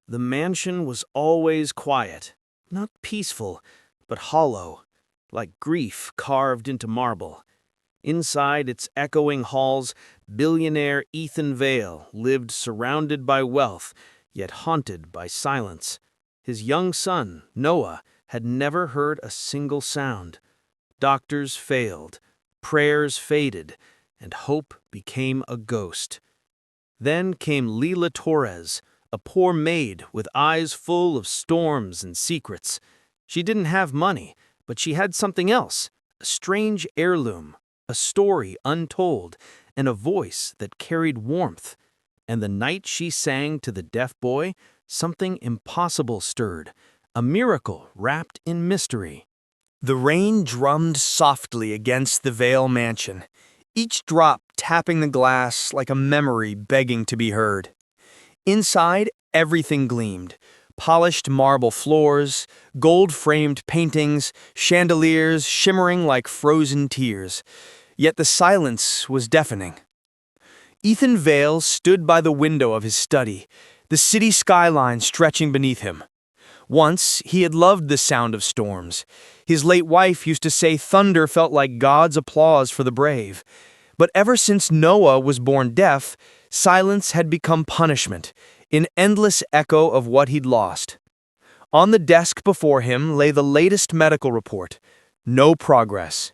The mansion was always quiet, not peaceful, but hollow, like grief carved into marble. Inside its echoing halls, billionaire Ethan Vale lived surrounded by wealth, yet haunted by silence. His young son, Noah, had never heard a single sound. Doctors failed, prayers faded, and hope became a ghost. Then came Lila, a poor maid with eyes full of storms and secrets. She didn't have money, but she had something else, a strange heirloom, a story untold, and a voice that carried warmth. And the night she sang to the deaf boy, something impossible stirred, a miracle wrapped in mystery. The rain drummed softly against the Vale mansion, each drop tapping the glass like a memory begging to be heard. Inside, everything gleamed. Polished marble floors, gold-framed paintings, chandeliers shimmering like frozen tears. Yet the silence was deafening. Ethan Vale stood by the window of his study, the city skyline stretching beneath him. Once, he had loved the sound of storms. His late wife used to say thunder felt like God's applause for the brave. But ever since Noah was born deaf, silence had become punishment, an endless echo of what he'd lost. On the desk before him lay the latest medical report. No progress.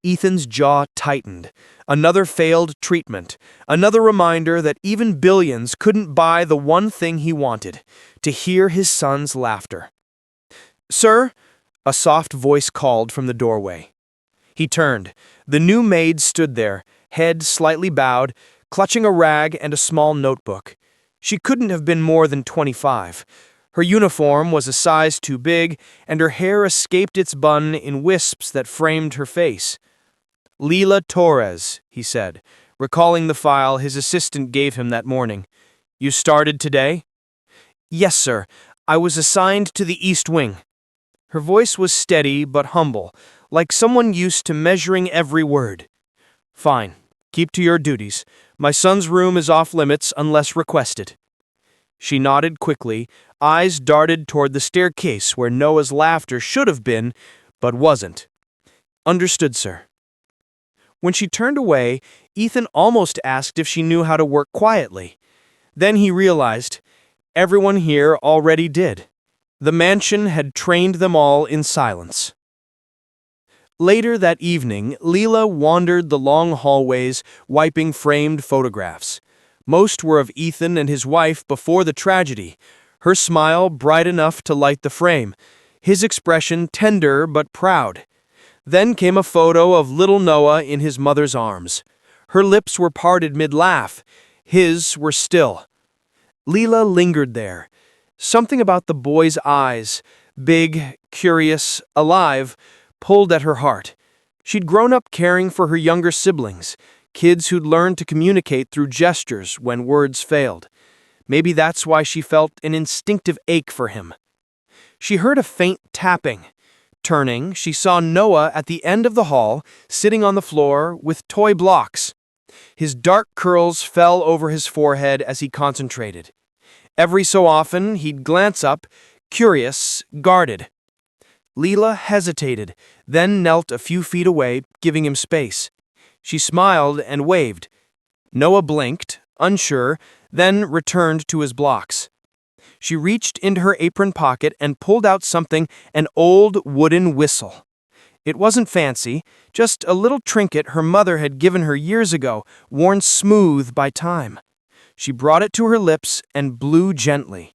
Ethan's jaw tightened. Another failed treatment. Another reminder that even billions couldn't buy the one thing he wanted, to hear his son's laughter. "Sir," a soft voice called from the doorway. He turned. The new maid stood there, head slightly bowed, clutching a rag and a small notebook. She couldn't have been more than 25. Her uniform was a size too big, and her hair escaped its bun in wisps that framed her face. "Lila Torres," he said, recalling the file his assistant gave him that morning. "You started today?" "Yes, sir. I was assigned to the East Wing." Her voice was steady but humble, like someone used to measuring every word. "Fine. Keep to your duties. My son's room is off limits unless requested." She nodded quickly, eyes darted toward the staircase where Noah's laughter should have been, but wasn't. "Understood, sir." When she turned away, Ethan almost asked if she knew how to work quietly. Then he realized everyone here already did. The mansion had trained them all in silence. Later that evening, Lila wandered the long hallways, wiping framed photographs. Most were of Ethan and his wife before the tragedy, her smile bright enough to light the frame, his expression tender but proud. Then came a photo of little Noah in his mother's arms. Her lips were parted mid-laugh. His were still. Lila lingered there. Something about the boy's eyes, big, curious, alive, pulled at her heart. She'd grown up caring for her younger siblings, kids who'd learned to communicate through gestures when words failed. Maybe that's why she felt an instinctive ache for him. She heard a faint tapping. Turning, she saw Noah at the end of the hall, sitting on the floor with toy blocks. His dark curls fell over his forehead as he concentrated. Every so often, he'd glance up, curious, guarded. Lila hesitated, then knelt a few feet away, giving him space. She smiled and waved. Noah blinked, unsure, then returned to his blocks. She reached into her apron pocket and pulled out something, an old wooden whistle. It wasn't fancy, just a little trinket her mother had given her years ago, worn smooth by time. She brought it to her lips and blew gently.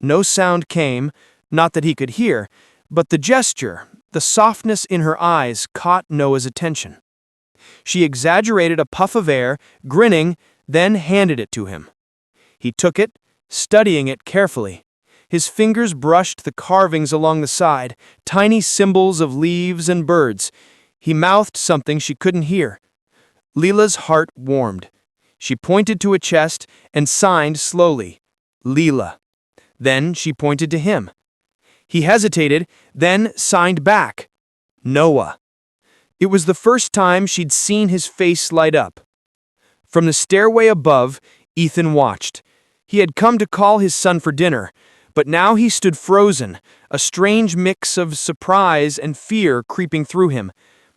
No sound came, not that he could hear, but the gesture, the softness in her eyes caught Noah's attention. She exaggerated a puff of air, grinning, then handed it to him. He took it, studying it carefully. His fingers brushed the carvings along the side, tiny symbols of leaves and birds. He mouthed something she couldn't hear. Lila's heart warmed. She pointed to a chest and signed slowly, "Lila." Then she pointed to him. He hesitated, then signed back, "Noah." It was the first time she'd seen his face light up. From the stairway above, Ethan watched. He had come to call his son for dinner, But now he stood frozen, a strange mix of surprise and fear creeping through him.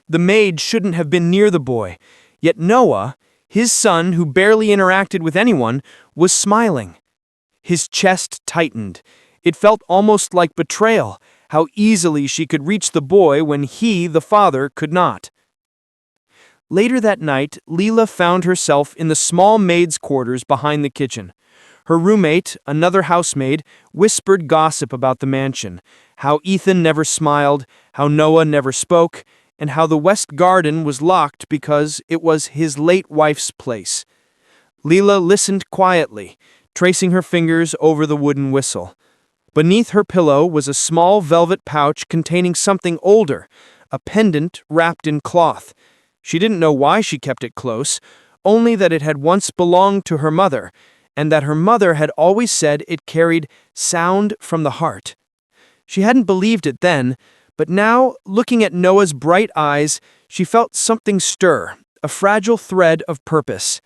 The maid shouldn't have been near the boy, yet Noah, his son who barely interacted with anyone, was smiling. His chest tightened. It felt almost like betrayal, how easily she could reach the boy when he, the father, could not. Later that night, Lila found herself in the small maid's quarters behind the kitchen. Her roommate, another housemaid, whispered gossip about the mansion, how Ethan never smiled, how Noah never spoke, and how the west garden was locked because it was his late wife's place. Lila listened quietly, tracing her fingers over the wooden whistle. Beneath her pillow was a small velvet pouch containing something older, a pendant wrapped in cloth. She didn't know why she kept it close, only that it had once belonged to her mother, and that her mother had always said it carried sound from the heart. She hadn't believed it then, but now, looking at Noah's bright eyes, she felt something stir, a fragile thread of purpose.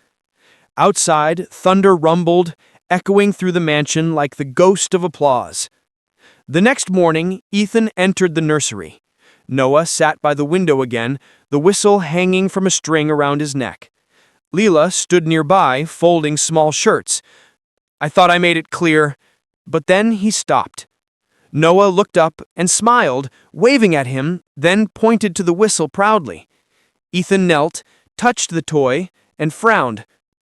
Outside, thunder rumbled, echoing through the mansion like the ghost of applause. The next morning, Ethan entered the nursery. Noah sat by the window again, the whistle hanging from a string around his neck. Lila stood nearby, folding small shirts. "I thought I made it clear." But then he stopped. Noah looked up and smiled, waving at him, then pointed to the whistle proudly. Ethan knelt, touched the toy, and frowned.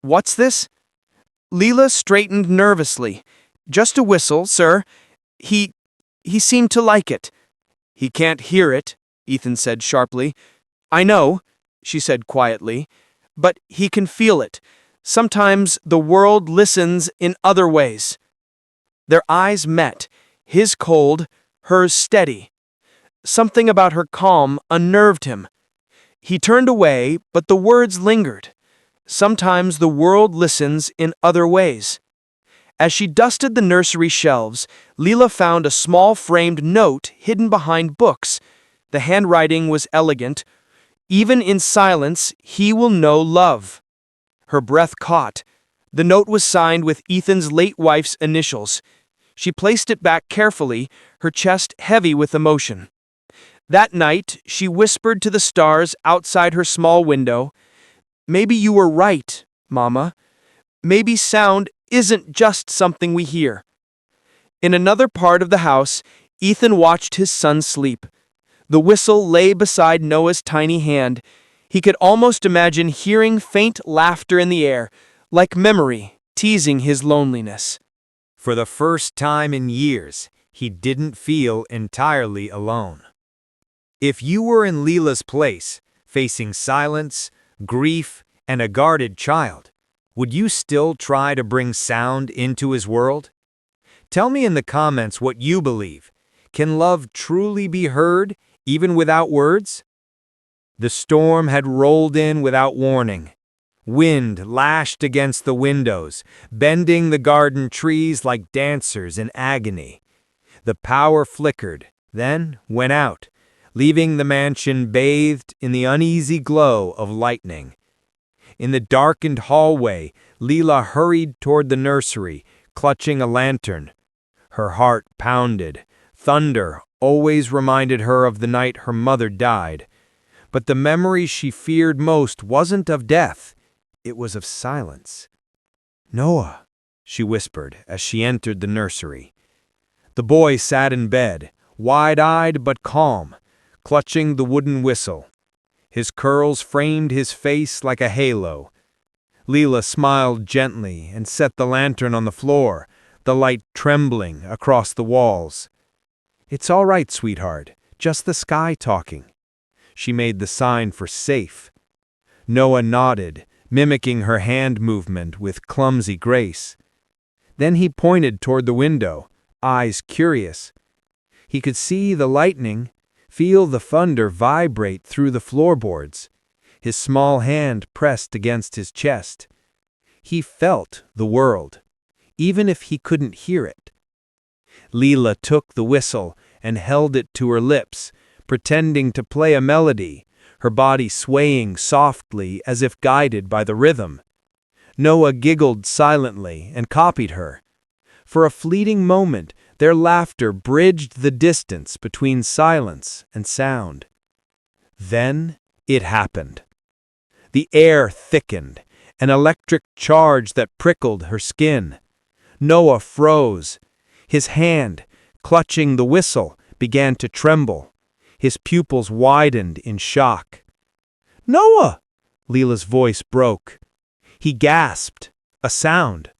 "What's this?" Lila straightened nervously. "Just a whistle, sir. He seemed to like it." "He can't hear it," Ethan said sharply. "I know," she said quietly, "but he can feel it. Sometimes the world listens in other ways." Their eyes met, his cold, hers steady. Something about her calm unnerved him. He turned away, but the words lingered. Sometimes the world listens in other ways. As she dusted the nursery shelves, Lila found a small framed note hidden behind books. The handwriting was elegant. "Even in silence, he will know love." Her breath caught. The note was signed with Ethan's late wife's initials. She placed it back carefully, her chest heavy with emotion. That night, she whispered to the stars outside her small window, "Maybe you were right, Mama. Maybe sound isn't just something we hear." In another part of the house, Ethan watched his son sleep. The whistle lay beside Noah's tiny hand. He could almost imagine hearing faint laughter in the air, like memory teasing his loneliness. For the first time in years, he didn't feel entirely alone. If you were in Lila's place, facing silence, grief, and a guarded child, would you still try to bring sound into his world? Tell me in the comments what you believe. Can love truly be heard, even without words? The storm had rolled in without warning. Wind lashed against the windows, bending the garden trees like dancers in agony. The power flickered, then went out, leaving the mansion bathed in the uneasy glow of lightning. In the darkened hallway, Lila hurried toward the nursery, clutching a lantern. Her heart pounded. Thunder always reminded her of the night her mother died. But the memory she feared most wasn't of death. It was of silence. "Noah," she whispered as she entered the nursery. The boy sat in bed, wide-eyed but calm, clutching the wooden whistle. His curls framed his face like a halo. Lila smiled gently and set the lantern on the floor, the light trembling across the walls. "It's all right, sweetheart, just the sky talking." She made the sign for safe. Noah nodded, mimicking her hand movement with clumsy grace. Then he pointed toward the window, eyes curious. He could see the lightning, feel the thunder vibrate through the floorboards. His small hand pressed against his chest. He felt the world, even if he couldn't hear it. Lila took the whistle and held it to her lips, pretending to play a melody, her body swaying softly as if guided by the rhythm. Noah giggled silently and copied her. For a fleeting moment, Their laughter bridged the distance between silence and sound. Then it happened. The air thickened, an electric charge that prickled her skin. Noah froze. His hand, clutching the whistle, began to tremble. His pupils widened in shock. "Noah!" Lila's voice broke. He gasped, a sound.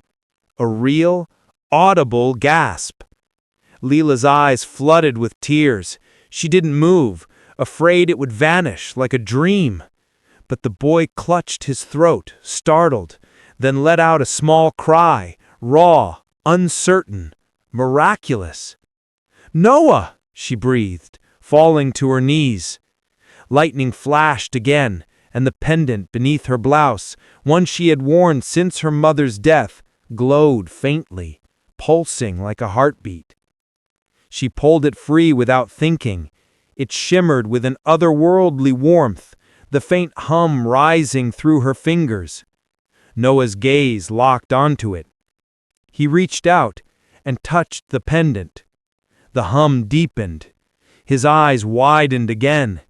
A real, audible gasp. Lila's eyes flooded with tears. She didn't move, afraid it would vanish like a dream. But the boy clutched his throat, startled, then let out a small cry, raw, uncertain, miraculous. "Noah!" she breathed, falling to her knees. Lightning flashed again, and the pendant beneath her blouse, one she had worn since her mother's death, glowed faintly, pulsing like a heartbeat. She pulled it free without thinking. It shimmered with an otherworldly warmth, the faint hum rising through her fingers. Noah's gaze locked onto it. He reached out and touched the pendant. The hum deepened. His eyes widened again.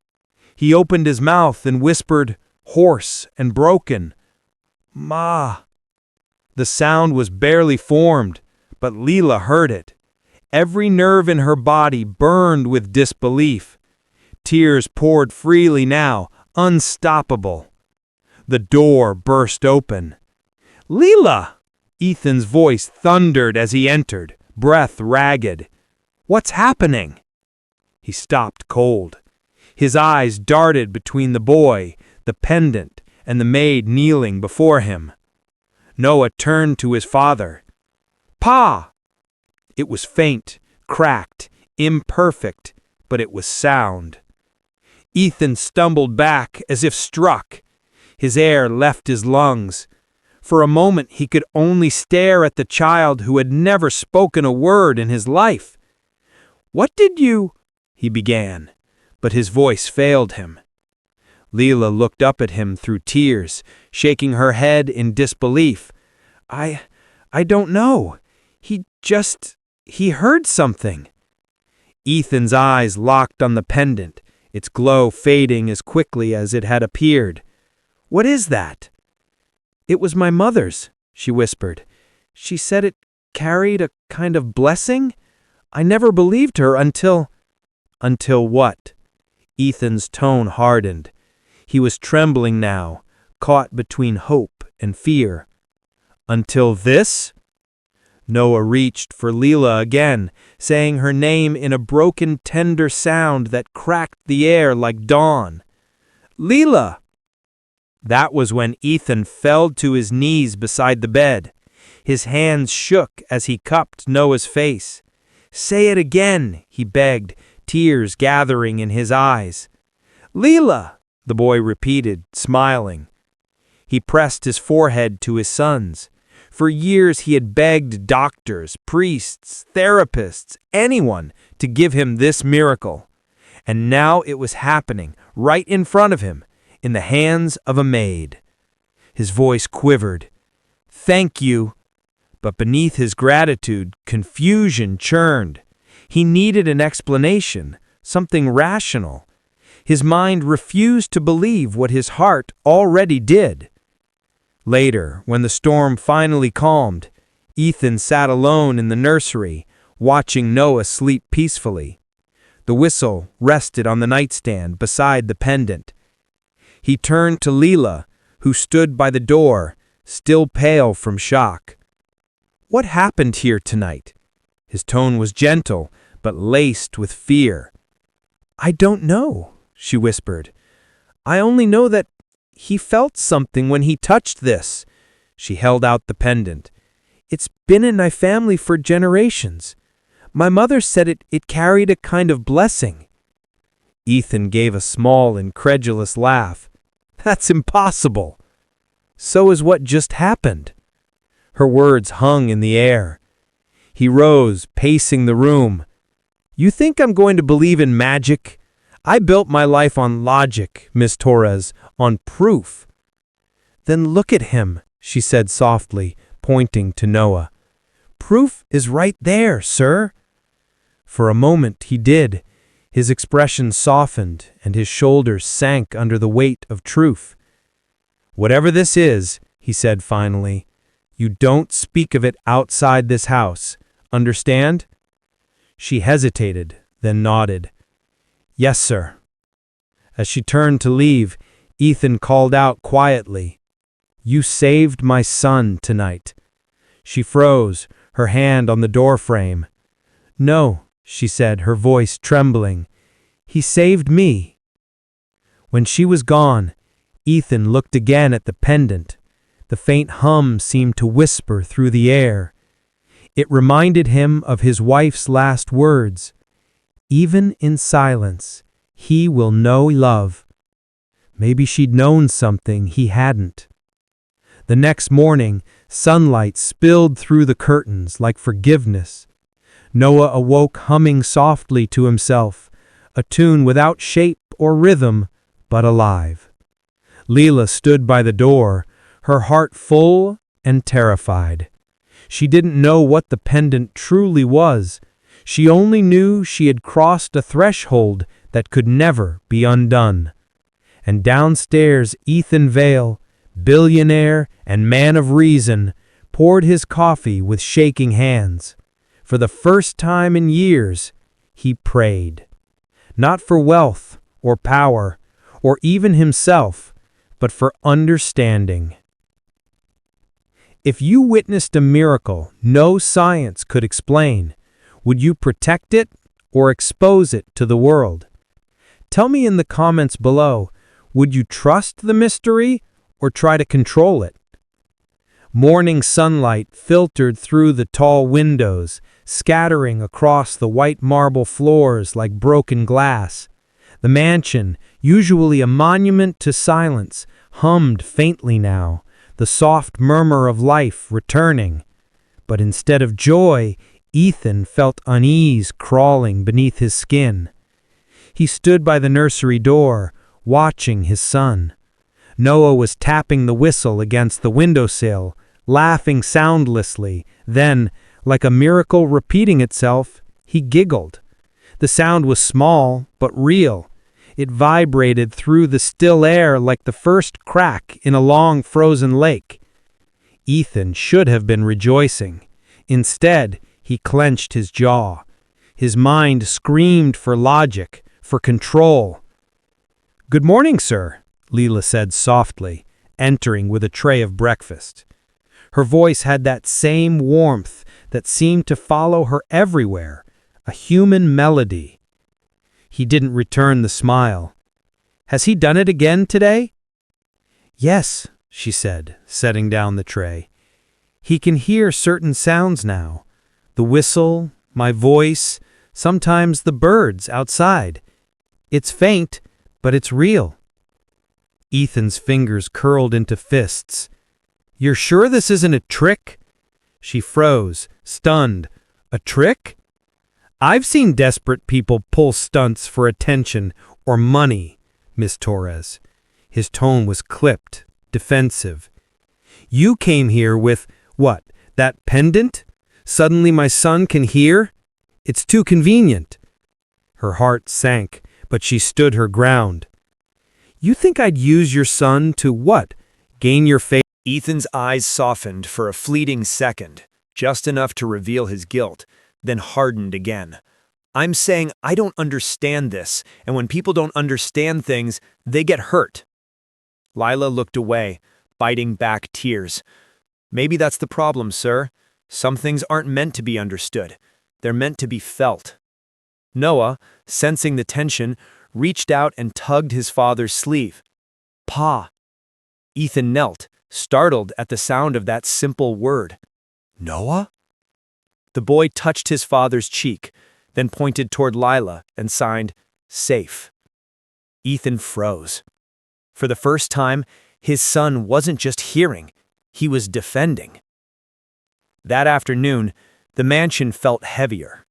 He opened his mouth and whispered, hoarse and broken, "Ma." The sound was barely formed, but Lila heard it. Every nerve in her body burned with disbelief. Tears poured freely now, unstoppable. The door burst open. "Lila!" Ethan's voice thundered as he entered, breath ragged. "What's happening?" He stopped cold. His eyes darted between the boy, the pendant, and the maid kneeling before him. Noah turned to his father. "Pa!" It was faint, cracked, imperfect, but it was sound. Ethan stumbled back as if struck. His air left his lungs. For a moment he could only stare at the child who had never spoken a word in his life. "What did you—" he began, but his voice failed him. Lila looked up at him through tears, shaking her head in disbelief. I don't know. He heard something." Ethan's eyes locked on the pendant, its glow fading as quickly as it had appeared. "What is that?" "It was my mother's," she whispered. "She said it carried a kind of blessing. I never believed her until—" "Until what?" Ethan's tone hardened. He was trembling now, caught between hope and fear. "Until this?" Noah reached for Lila again, saying her name in a broken, tender sound that cracked the air like dawn. "Lila!" That was when Ethan fell to his knees beside the bed. His hands shook as he cupped Noah's face. "Say it again," he begged, tears gathering in his eyes. "Lila!" the boy repeated, smiling. He pressed his forehead to his son's. For years he had begged doctors, priests, therapists, anyone to give him this miracle. And now it was happening right in front of him, in the hands of a maid. His voice quivered. "Thank you." But beneath his gratitude, confusion churned. He needed an explanation, something rational. His mind refused to believe what his heart already did. Later, when the storm finally calmed, Ethan sat alone in the nursery, watching Noah sleep peacefully. The whistle rested on the nightstand beside the pendant. He turned to Lila, who stood by the door, still pale from shock. "What happened here tonight?" His tone was gentle, but laced with fear. "I don't know," she whispered. "I only know that he felt something when he touched this." She held out the pendant. "It's been in my family for generations. My mother said it carried a kind of blessing." Ethan gave a small, incredulous laugh. "That's impossible." "So is what just happened." Her words hung in the air. He rose, pacing the room. "You think I'm going to believe in magic? I built my life on logic, Miss Torres, on proof." "Then look at him," she said softly, pointing to Noah. "Proof is right there, sir." For a moment he did. His expression softened and his shoulders sank under the weight of truth. "Whatever this is," he said finally, "you don't speak of it outside this house. Understand?" She hesitated, then nodded. "Yes, sir." As she turned to leave, Ethan called out quietly, "You saved my son tonight." She froze, her hand on the doorframe. "No," she said, her voice trembling. "He saved me." When she was gone, Ethan looked again at the pendant. The faint hum seemed to whisper through the air. It reminded him of his wife's last words. "Even in silence, he will know love." Maybe she'd known something he hadn't. The next morning, sunlight spilled through the curtains like forgiveness. Noah awoke humming softly to himself, a tune without shape or rhythm, but alive. Lila stood by the door, her heart full and terrified. She didn't know what the pendant truly was. She only knew she had crossed a threshold that could never be undone. And downstairs Ethan Vale, billionaire and man of reason, poured his coffee with shaking hands. For the first time in years, he prayed. Not for wealth or power or even himself, but for understanding. If you witnessed a miracle no science could explain, would you protect it or expose it to the world? Tell me in the comments below, would you trust the mystery or try to control it? Morning sunlight filtered through the tall windows, scattering across the white marble floors like broken glass. The mansion, usually a monument to silence, hummed faintly now, the soft murmur of life returning. But instead of joy, Ethan felt unease crawling beneath his skin. He stood by the nursery door, watching his son. Noah was tapping the whistle against the windowsill, laughing soundlessly. Then, like a miracle repeating itself, he giggled. The sound was small, but real. It vibrated through the still air like the first crack in a long frozen lake. Ethan should have been rejoicing. Instead, he clenched his jaw. His mind screamed for logic, for control. "Good morning, sir," Lila said softly, entering with a tray of breakfast. Her voice had that same warmth that seemed to follow her everywhere, a human melody. He didn't return the smile. "Has he done it again today?" "Yes," she said, setting down the tray. "He can hear certain sounds now. The whistle, my voice, sometimes the birds outside. It's faint, but it's real." Ethan's fingers curled into fists. "You're sure this isn't a trick?" She froze, stunned. "A trick? I've seen desperate people pull stunts for attention or money, Miss Torres." His tone was clipped, defensive. "You came here with, what, that pendant? Suddenly my son can hear? It's too convenient." Her heart sank, but she stood her ground. "You think I'd use your son to what? Gain your favor?" Ethan's eyes softened for a fleeting second, just enough to reveal his guilt, then hardened again. "I'm saying I don't understand this, and when people don't understand things, they get hurt." Lila looked away, biting back tears. "Maybe that's the problem, sir. Some things aren't meant to be understood. They're meant to be felt." Noah, sensing the tension, reached out and tugged his father's sleeve. "Pa." Ethan knelt, startled at the sound of that simple word. "Noah?" The boy touched his father's cheek, then pointed toward Lila and signed, "Safe." Ethan froze. For the first time, his son wasn't just hearing, he was defending. That afternoon, the mansion felt heavier.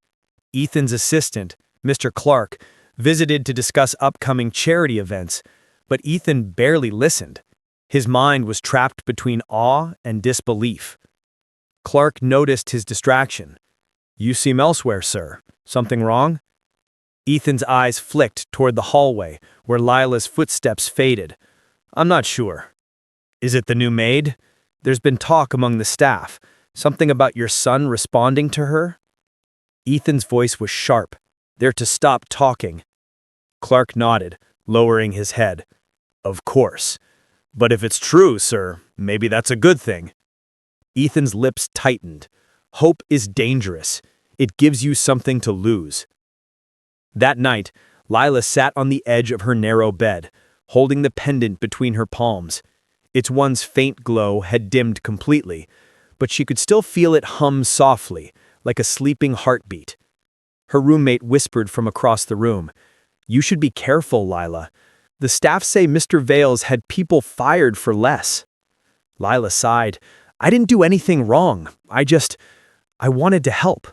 Ethan's assistant, Mr. Clark, visited to discuss upcoming charity events, but Ethan barely listened. His mind was trapped between awe and disbelief. Clark noticed his distraction. "You seem elsewhere, sir," Something wrong? Ethan's eyes flicked toward the hallway, where Lila's footsteps faded. I'm not sure. Is it the new maid? There's been talk among the staff. Something about your son responding to her? Ethan's voice was sharp. They're to stop talking. Clark nodded, lowering his head. Of course. But if it's true, sir, maybe that's a good thing. Ethan's lips tightened. Hope is dangerous. It gives you something to lose. That night, Lila sat on the edge of her narrow bed, holding the pendant between her palms. Its once faint glow had dimmed completely, but she could still feel it hum softly, like a sleeping heartbeat. Her roommate whispered from across the room, "You should be careful, Lila. The staff say Mr. Vale's had people fired for less." Lila sighed. "I didn't do anything wrong. I wanted to help."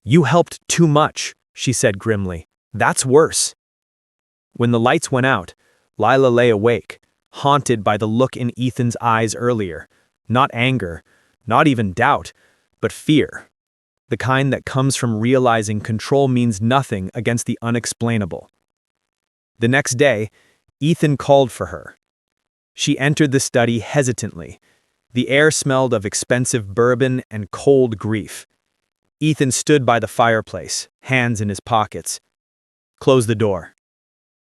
"You helped too much," she said grimly. "That's worse." When the lights went out, Lila lay awake, haunted by the look in Ethan's eyes earlier. Not anger, not even doubt, but fear. The kind that comes from realizing control means nothing against the unexplainable. The next day, Ethan called for her. She entered the study hesitantly. The air smelled of expensive bourbon and cold grief. Ethan stood by the fireplace, hands in his pockets. "Close the door."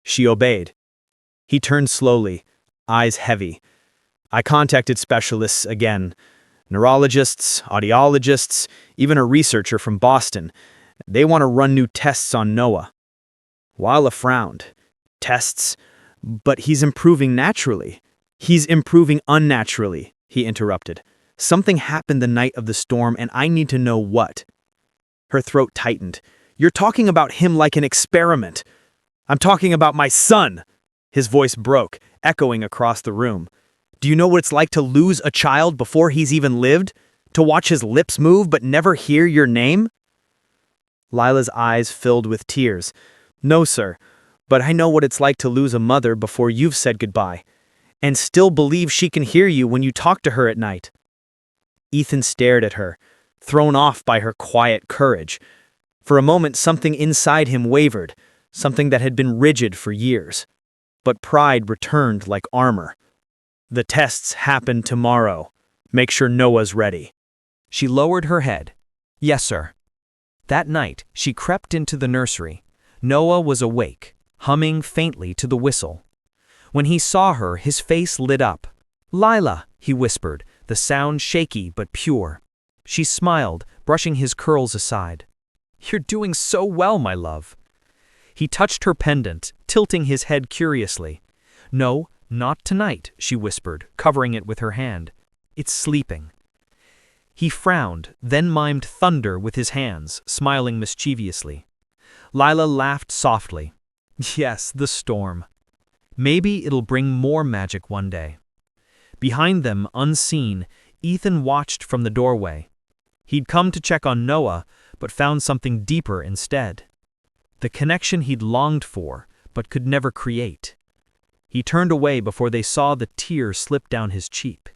She obeyed. He turned slowly, eyes heavy. "I contacted specialists again. Neurologists, audiologists, even a researcher from Boston. They want to run new tests on Noah." Lila frowned. "Tests? But he's improving naturally." "He's improving unnaturally," he interrupted. "Something happened the night of the storm, and I need to know what." Her throat tightened. "You're talking about him like an experiment." "I'm talking about my son!" His voice broke, echoing across the room. "Do you know what it's like to lose a child before he's even lived? To watch his lips move but never hear your name?" Lila's eyes filled with tears. "No, sir, but I know what it's like to lose a mother before you've said goodbye, and still believe she can hear you when you talk to her at night." Ethan stared at her, thrown off by her quiet courage. For a moment, something inside him wavered, something that had been rigid for years. But pride returned like armor. "The tests happen tomorrow. Make sure Noah's ready." She lowered her head. "Yes, sir." That night, she crept into the nursery. Noah was awake, humming faintly to the whistle. When he saw her, his face lit up. "Lila," he whispered, the sound shaky but pure. She smiled, brushing his curls aside. "You're doing so well, my love." He touched her pendant, tilting his head curiously. "No, not tonight," she whispered, covering it with her hand. "It's sleeping." He frowned, then mimed thunder with his hands, smiling mischievously. Lila laughed softly. "Yes, the storm. Maybe it'll bring more magic one day." Behind them, unseen, Ethan watched from the doorway. He'd come to check on Noah, but found something deeper instead. The connection he'd longed for, but could never create. He turned away before they saw the tear slip down his cheek.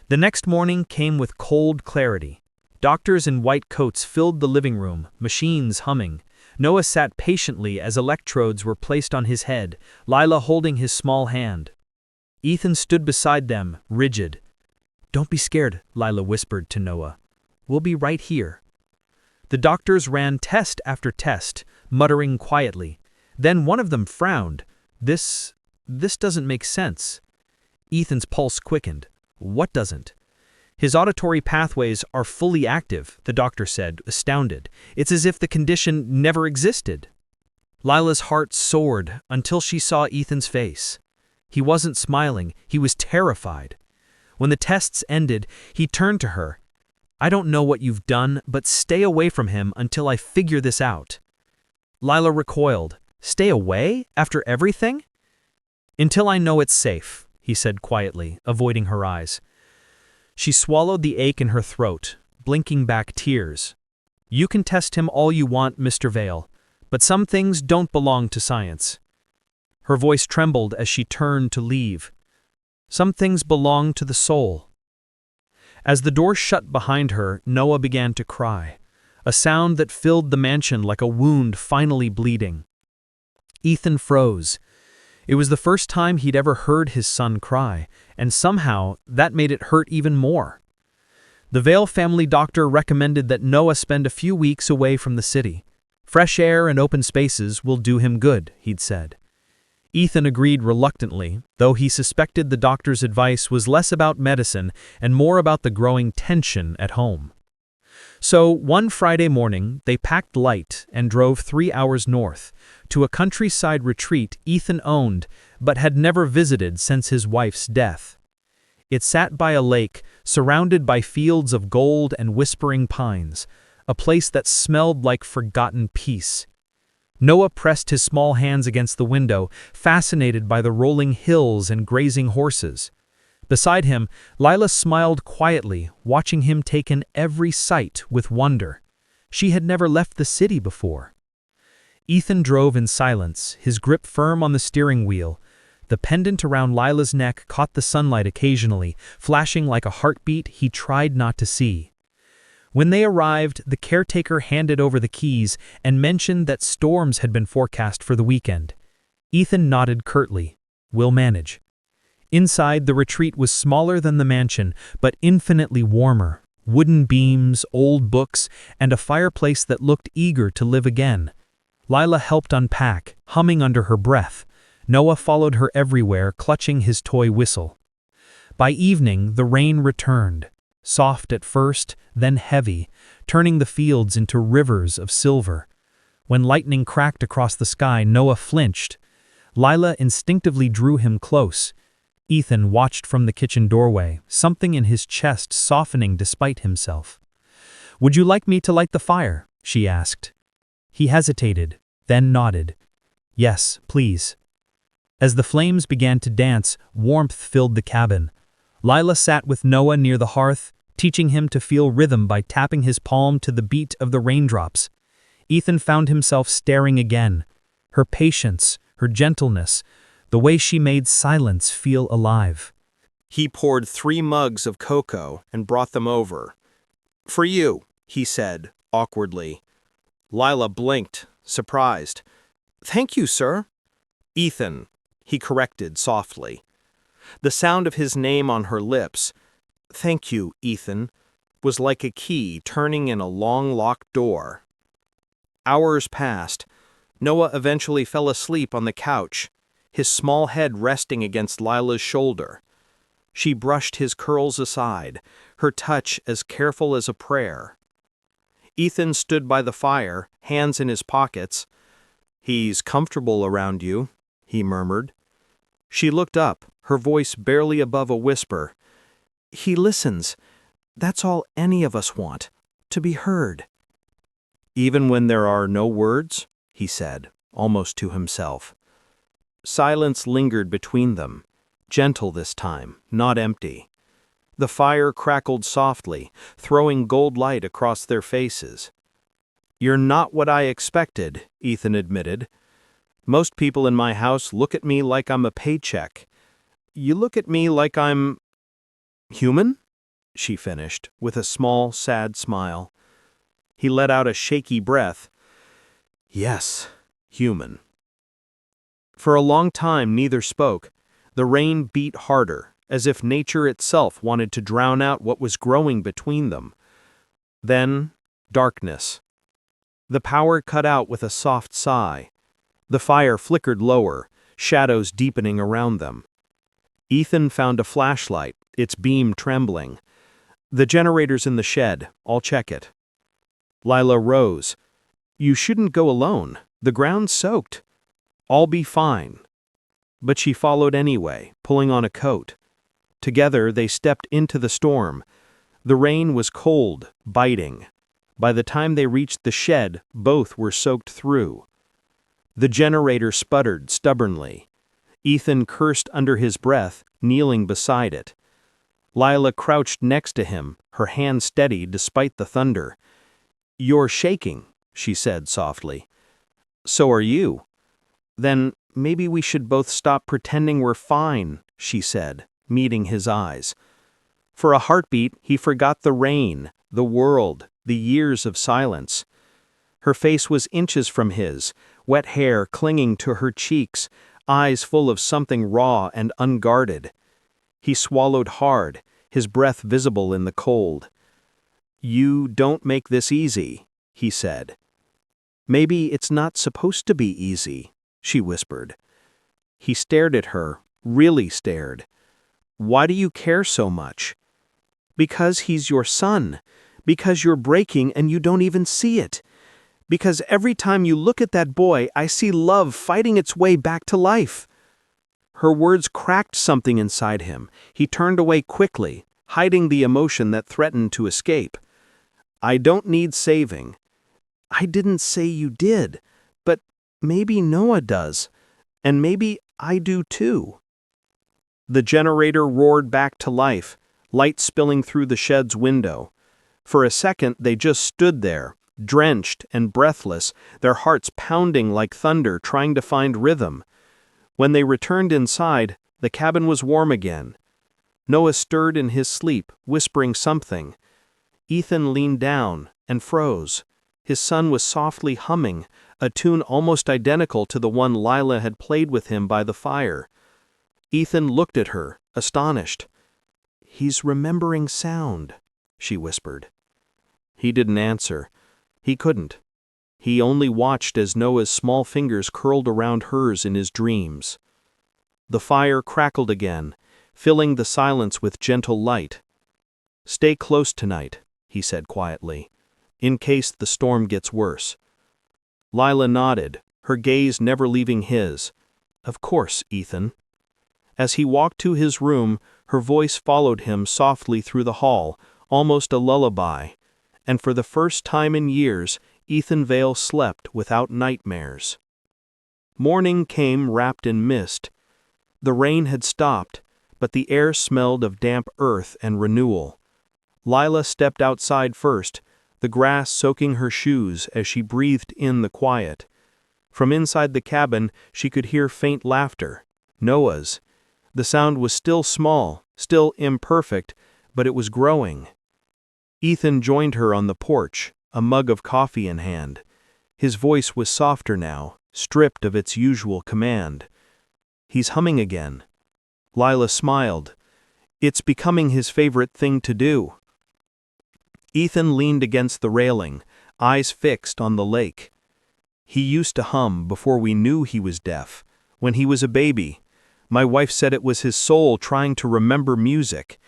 The next morning came with cold clarity. Doctors in white coats filled the living room, machines humming. Noah sat patiently as electrodes were placed on his head, Lila holding his small hand. Ethan stood beside them, rigid. "Don't be scared," Lila whispered to Noah. "We'll be right here." The doctors ran test after test, muttering quietly. Then one of them frowned. This doesn't make sense." Ethan's pulse quickened. "What doesn't?" "His auditory pathways are fully active," the doctor said, astounded. "It's as if the condition never existed." Lila's heart soared until she saw Ethan's face. He wasn't smiling, he was terrified. When the tests ended, he turned to her. "I don't know what you've done, but stay away from him until I figure this out." Lila recoiled. "Stay away? After everything?" "Until I know it's safe," he said quietly, avoiding her eyes. She swallowed the ache in her throat, blinking back tears. "You can test him all you want, Mr. Vale, but some things don't belong to science." Her voice trembled as she turned to leave. "Some things belong to the soul." As the door shut behind her, Noah began to cry. a sound that filled the mansion like a wound finally bleeding. Ethan froze. It was the first time he'd ever heard his son cry, and somehow that made it hurt even more. The Vale family doctor recommended that Noah spend a few weeks away from the city. Fresh air and open spaces will do him good, he'd said. Ethan agreed reluctantly, though he suspected the doctor's advice was less about medicine and more about the growing tension at home. So, one Friday morning, they packed light and drove 3 hours north, to a countryside retreat Ethan owned but had never visited since his wife's death. It sat by a lake, surrounded by fields of gold and whispering pines, a place that smelled like forgotten peace. Noah pressed his small hands against the window, fascinated by the rolling hills and grazing horses. Beside him, Lila smiled quietly, watching him take in every sight with wonder. She had never left the city before. Ethan drove in silence, his grip firm on the steering wheel. The pendant around Lila's neck caught the sunlight occasionally, flashing like a heartbeat he tried not to see. When they arrived, the caretaker handed over the keys and mentioned that storms had been forecast for the weekend. Ethan nodded curtly. "We'll manage." Inside, the retreat was smaller than the mansion, but infinitely warmer. Wooden beams, old books, and a fireplace that looked eager to live again. Lila helped unpack, humming under her breath. Noah followed her everywhere, clutching his toy whistle. By evening, the rain returned. Soft at first, then heavy, turning the fields into rivers of silver. When lightning cracked across the sky, Noah flinched. Lila instinctively drew him close. Ethan watched from the kitchen doorway, something in his chest softening despite himself. "Would you like me to light the fire?" she asked. He hesitated, then nodded. "Yes, please." As the flames began to dance, warmth filled the cabin. Lila sat with Noah near the hearth, teaching him to feel rhythm by tapping his palm to the beat of the raindrops. Ethan found himself staring again. Her patience, her gentleness, the way she made silence feel alive. He poured 3 mugs of cocoa and brought them over. "For you," he said, awkwardly. Lila blinked, surprised. "Thank you, sir." "Ethan," he corrected softly. The sound of his name on her lips, "Thank you, Ethan," was like a key turning in a long-locked door. Hours passed. Noah eventually fell asleep on the couch, his small head resting against Lila's shoulder. She brushed his curls aside, her touch as careful as a prayer. Ethan stood by the fire, hands in his pockets. "He's comfortable around you," he murmured. She looked up, her voice barely above a whisper. "He listens. That's all any of us want, to be heard." "Even when there are no words?" he said, almost to himself. Silence lingered between them, gentle this time, not empty. The fire crackled softly, throwing gold light across their faces. "You're not what I expected," Ethan admitted. "Most people in my house look at me like I'm a paycheck. You look at me like I'm human?" she finished, with a small, sad smile. He let out a shaky breath. "Yes, human." For a long time neither spoke. The rain beat harder, as if nature itself wanted to drown out what was growing between them. Then, darkness. The power cut out with a soft sigh. The fire flickered lower, shadows deepening around them. Ethan found a flashlight, its beam trembling. "The generator's in the shed. I'll check it." Lila rose. "You shouldn't go alone. The ground's soaked." "I'll be fine." But she followed anyway, pulling on a coat. Together they stepped into the storm. The rain was cold, biting. By the time they reached the shed, both were soaked through. The generator sputtered stubbornly. Ethan cursed under his breath, kneeling beside it. Lila crouched next to him, her hand steady despite the thunder. "You're shaking," she said softly. "So are you." "Then maybe we should both stop pretending we're fine," she said, meeting his eyes. For a heartbeat, he forgot the rain, the world, the years of silence. Her face was inches from his, wet hair clinging to her cheeks, eyes full of something raw and unguarded. He swallowed hard, his breath visible in the cold. "You don't make this easy," he said. "Maybe it's not supposed to be easy," she whispered. He stared at her, really stared. "Why do you care so much?" "Because he's your son. Because you're breaking and you don't even see it. Because every time you look at that boy, I see love fighting its way back to life." Her words cracked something inside him. He turned away quickly, hiding the emotion that threatened to escape. "I don't need saving." "I didn't say you did, but maybe Noah does, and maybe I do too." The generator roared back to life, light spilling through the shed's window. For a second they just stood there, drenched and breathless, their hearts pounding like thunder trying to find rhythm. When they returned inside, the cabin was warm again. Noah stirred in his sleep, whispering something. Ethan leaned down and froze. His son was softly humming, a tune almost identical to the one Lila had played with him by the fire. Ethan looked at her, astonished. "He's remembering sound," she whispered. He didn't answer. He couldn't. He only watched as Noah's small fingers curled around hers in his dreams. The fire crackled again, filling the silence with gentle light. "Stay close tonight," he said quietly, "in case the storm gets worse." Lila nodded, her gaze never leaving his. "Of course, Ethan." As he walked to his room, her voice followed him softly through the hall, almost a lullaby, and for the first time in years, Ethan Vale slept without nightmares. Morning came wrapped in mist. The rain had stopped, but the air smelled of damp earth and renewal. Lila stepped outside first, the grass soaking her shoes as she breathed in the quiet. From inside the cabin, she could hear faint laughter, Noah's. The sound was still small, still imperfect, but it was growing. Ethan joined her on the porch, a mug of coffee in hand. His voice was softer now, stripped of its usual command. "He's humming again." Lila smiled. "It's becoming his favorite thing to do." Ethan leaned against the railing, eyes fixed on the lake. "He used to hum before we knew he was deaf, when he was a baby. My wife said it was his soul trying to remember music."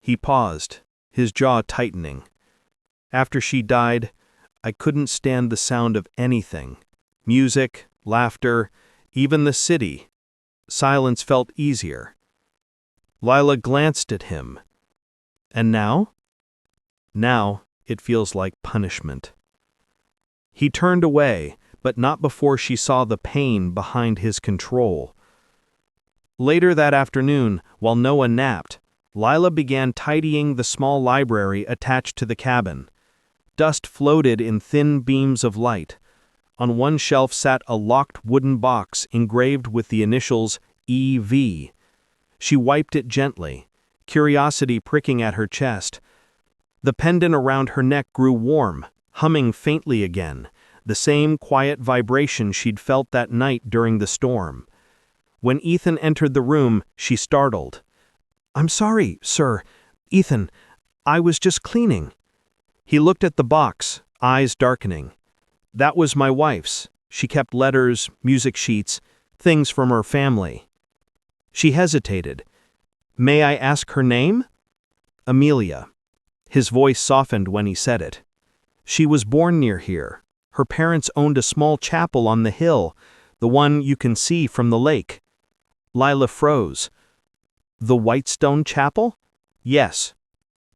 He paused, his jaw tightening. "After she died, I couldn't stand the sound of anything. Music, laughter, even the city. Silence felt easier." Lila glanced at him. "And now?" "Now, it feels like punishment." He turned away, but not before she saw the pain behind his control. Later that afternoon, while Noah napped, Lila began tidying the small library attached to the cabin. Dust floated in thin beams of light. On one shelf sat a locked wooden box engraved with the initials EV. She wiped it gently, curiosity pricking at her chest. The pendant around her neck grew warm, humming faintly again, the same quiet vibration she'd felt that night during the storm. When Ethan entered the room, she startled. "I'm sorry, sir. Ethan, I was just cleaning." He looked at the box, eyes darkening. "That was my wife's. She kept letters, music sheets, things from her family." She hesitated. "May I ask her name?" "Amelia." His voice softened when he said it. "She was born near here. Her parents owned a small chapel on the hill, the one you can see from the lake." Lila froze. "The Whitestone Chapel?" "Yes."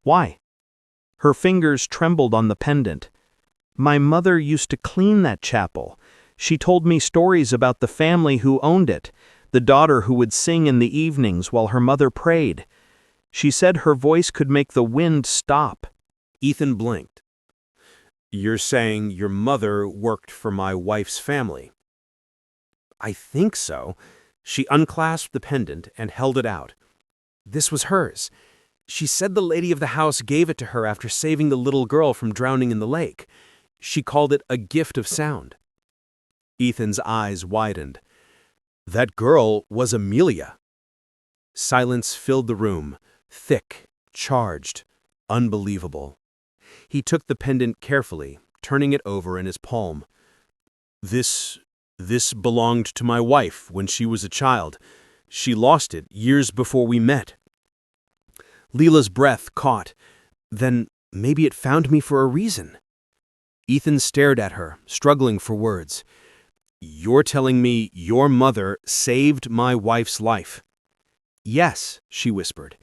"Why?" Her fingers trembled on the pendant. "My mother used to clean that chapel. She told me stories about the family who owned it, the daughter who would sing in the evenings while her mother prayed. She said her voice could make the wind stop." Ethan blinked. "You're saying your mother worked for my wife's family?" "I think so." She unclasped the pendant and held it out. "This was hers. She said the lady of the house gave it to her after saving the little girl from drowning in the lake. She called it a gift of sound. Ethan's eyes widened. That girl was Amelia. Silence filled the room, thick, charged, unbelievable. He took the pendant carefully, turning it over in his palm. This belonged to my wife when she was a child. She lost it years before we met. Lila's breath caught. Then maybe it found me for a reason. Ethan stared at her, struggling for words. You're telling me your mother saved my wife's life? Yes, she whispered,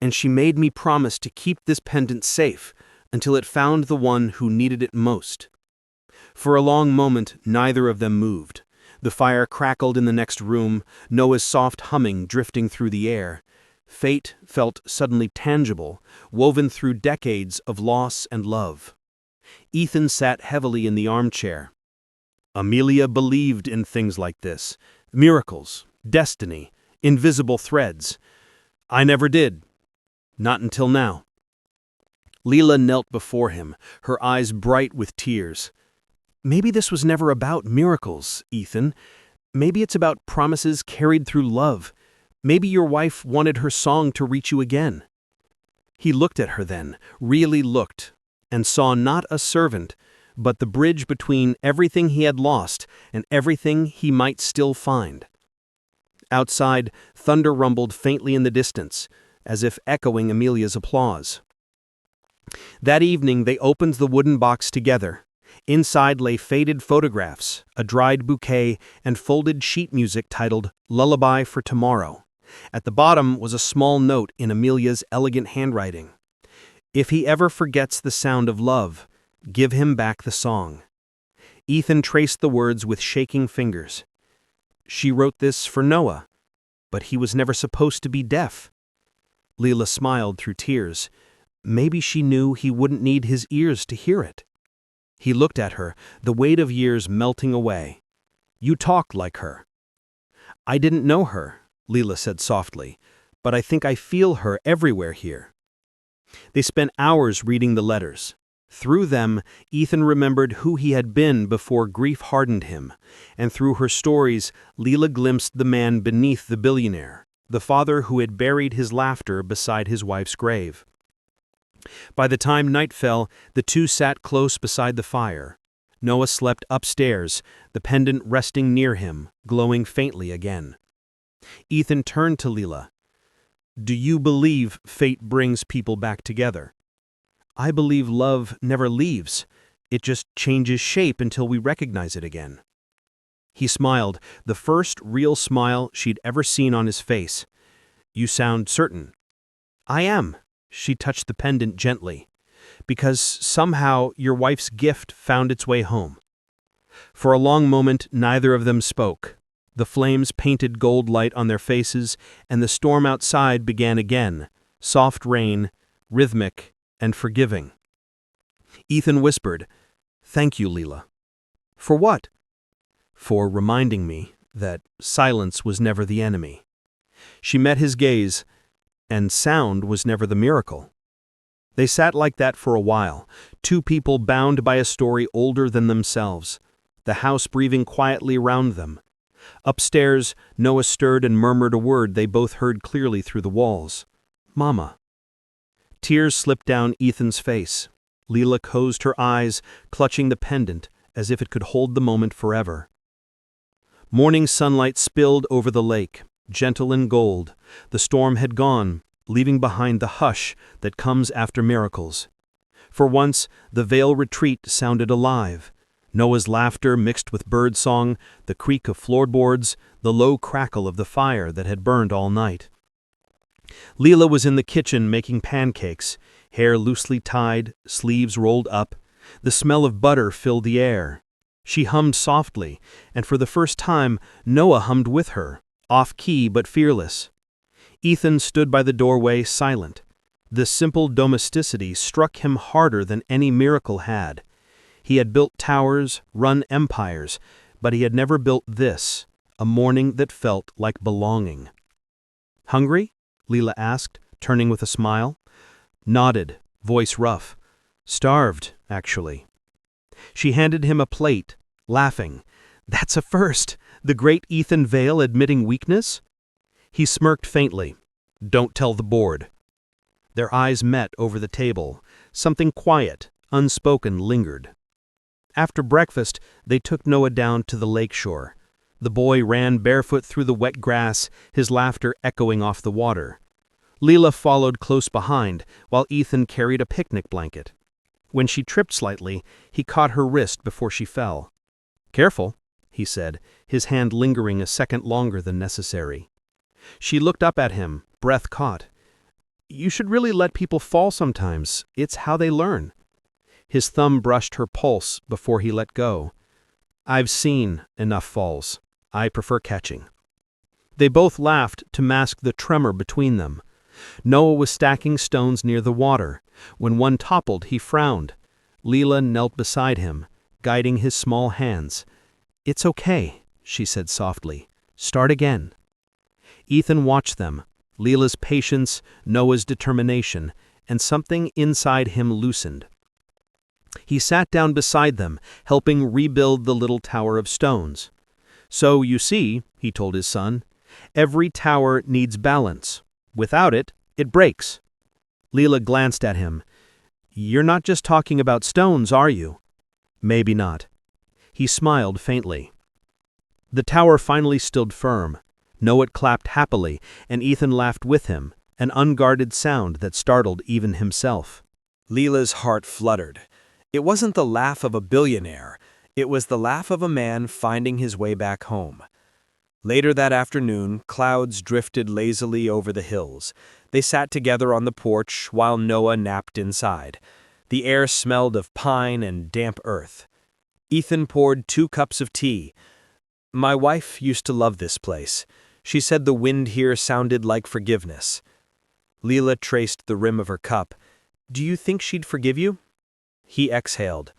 and she made me promise to keep this pendant safe until it found the one who needed it most. For a long moment, neither of them moved. The fire crackled in the next room, Noah's soft humming drifting through the air. Fate felt suddenly tangible, woven through decades of loss and love. Ethan sat heavily in the armchair. Amelia believed in things like this. Miracles, destiny, invisible threads. I never did. Not until now. Lila knelt before him, her eyes bright with tears. Maybe this was never about miracles, Ethan. Maybe it's about promises carried through love. Maybe your wife wanted her song to reach you again. He looked at her then, really looked, and saw not a servant, but the bridge between everything he had lost and everything he might still find. Outside, thunder rumbled faintly in the distance, as if echoing Amelia's applause. That evening they opened the wooden box together. Inside lay faded photographs, a dried bouquet, and folded sheet music titled Lullaby for Tomorrow. At the bottom was a small note in Amelia's elegant handwriting. If he ever forgets the sound of love, give him back the song. Ethan traced the words with shaking fingers. She wrote this for Noah, but he was never supposed to be deaf. Lila smiled through tears. Maybe she knew he wouldn't need his ears to hear it. He looked at her, the weight of years melting away. You talk like her. I didn't know her, Lila said softly, but I think I feel her everywhere here. They spent hours reading the letters. Through them, Ethan remembered who he had been before grief hardened him, and through her stories, Lila glimpsed the man beneath the billionaire, the father who had buried his laughter beside his wife's grave. By the time night fell, the two sat close beside the fire. Noah slept upstairs, the pendant resting near him, glowing faintly again. Ethan turned to Lila. Do you believe fate brings people back together? I believe love never leaves. It just changes shape until we recognize it again. He smiled, the first real smile she'd ever seen on his face. You sound certain. I am. She touched the pendant gently. Because somehow your wife's gift found its way home. For a long moment, neither of them spoke. The flames painted gold light on their faces, and the storm outside began again, soft rain, rhythmic, and forgiving. Ethan whispered, Thank you, Lila. For what? For reminding me that silence was never the enemy. She met his gaze, and sound was never the miracle. They sat like that for a while, two people bound by a story older than themselves, the house breathing quietly around them. Upstairs, Noah stirred and murmured a word they both heard clearly through the walls. Mama. Tears slipped down Ethan's face. Lila closed her eyes, clutching the pendant as if it could hold the moment forever. Morning sunlight spilled over the lake, gentle and gold. The storm had gone, leaving behind the hush that comes after miracles. For once, the Vale retreat sounded alive. Noah's laughter mixed with birdsong, the creak of floorboards, the low crackle of the fire that had burned all night. Lila was in the kitchen making pancakes, hair loosely tied, sleeves rolled up. The smell of butter filled the air. She hummed softly, and for the first time, Noah hummed with her, off-key but fearless. Ethan stood by the doorway, silent. The simple domesticity struck him harder than any miracle had. He had built towers, run empires, but he had never built this, a morning that felt like belonging. Hungry? Lila asked, turning with a smile. Nodded, voice rough. Starved, actually. She handed him a plate, laughing. That's a first. The great Ethan Vale admitting weakness? He smirked faintly. Don't tell the board. Their eyes met over the table. Something quiet, unspoken lingered. After breakfast, they took Noah down to the lakeshore. The boy ran barefoot through the wet grass, his laughter echoing off the water. Lila followed close behind, while Ethan carried a picnic blanket. When she tripped slightly, he caught her wrist before she fell. Careful, he said, his hand lingering a second longer than necessary. She looked up at him, breath caught. You should really let people fall sometimes. It's how they learn. His thumb brushed her pulse before he let go. I've seen enough falls. I prefer catching. They both laughed to mask the tremor between them. Noah was stacking stones near the water. When one toppled, he frowned. Lila knelt beside him, guiding his small hands. It's okay, she said softly. Start again. Ethan watched them, Lila's patience, Noah's determination, and something inside him loosened. He sat down beside them, helping rebuild the little tower of stones. So, you see, he told his son, every tower needs balance. Without it, it breaks. Lila glanced at him. You're not just talking about stones, are you? Maybe not. He smiled faintly. The tower finally stood firm. Noah clapped happily, and Ethan laughed with him, an unguarded sound that startled even himself. Lila's heart fluttered. It wasn't the laugh of a billionaire. It was the laugh of a man finding his way back home. Later that afternoon, clouds drifted lazily over the hills. They sat together on the porch while Noah napped inside. The air smelled of pine and damp earth. Ethan poured 2 cups of tea. My wife used to love this place. She said the wind here sounded like forgiveness. Lila traced the rim of her cup. Do you think she'd forgive you? He exhaled.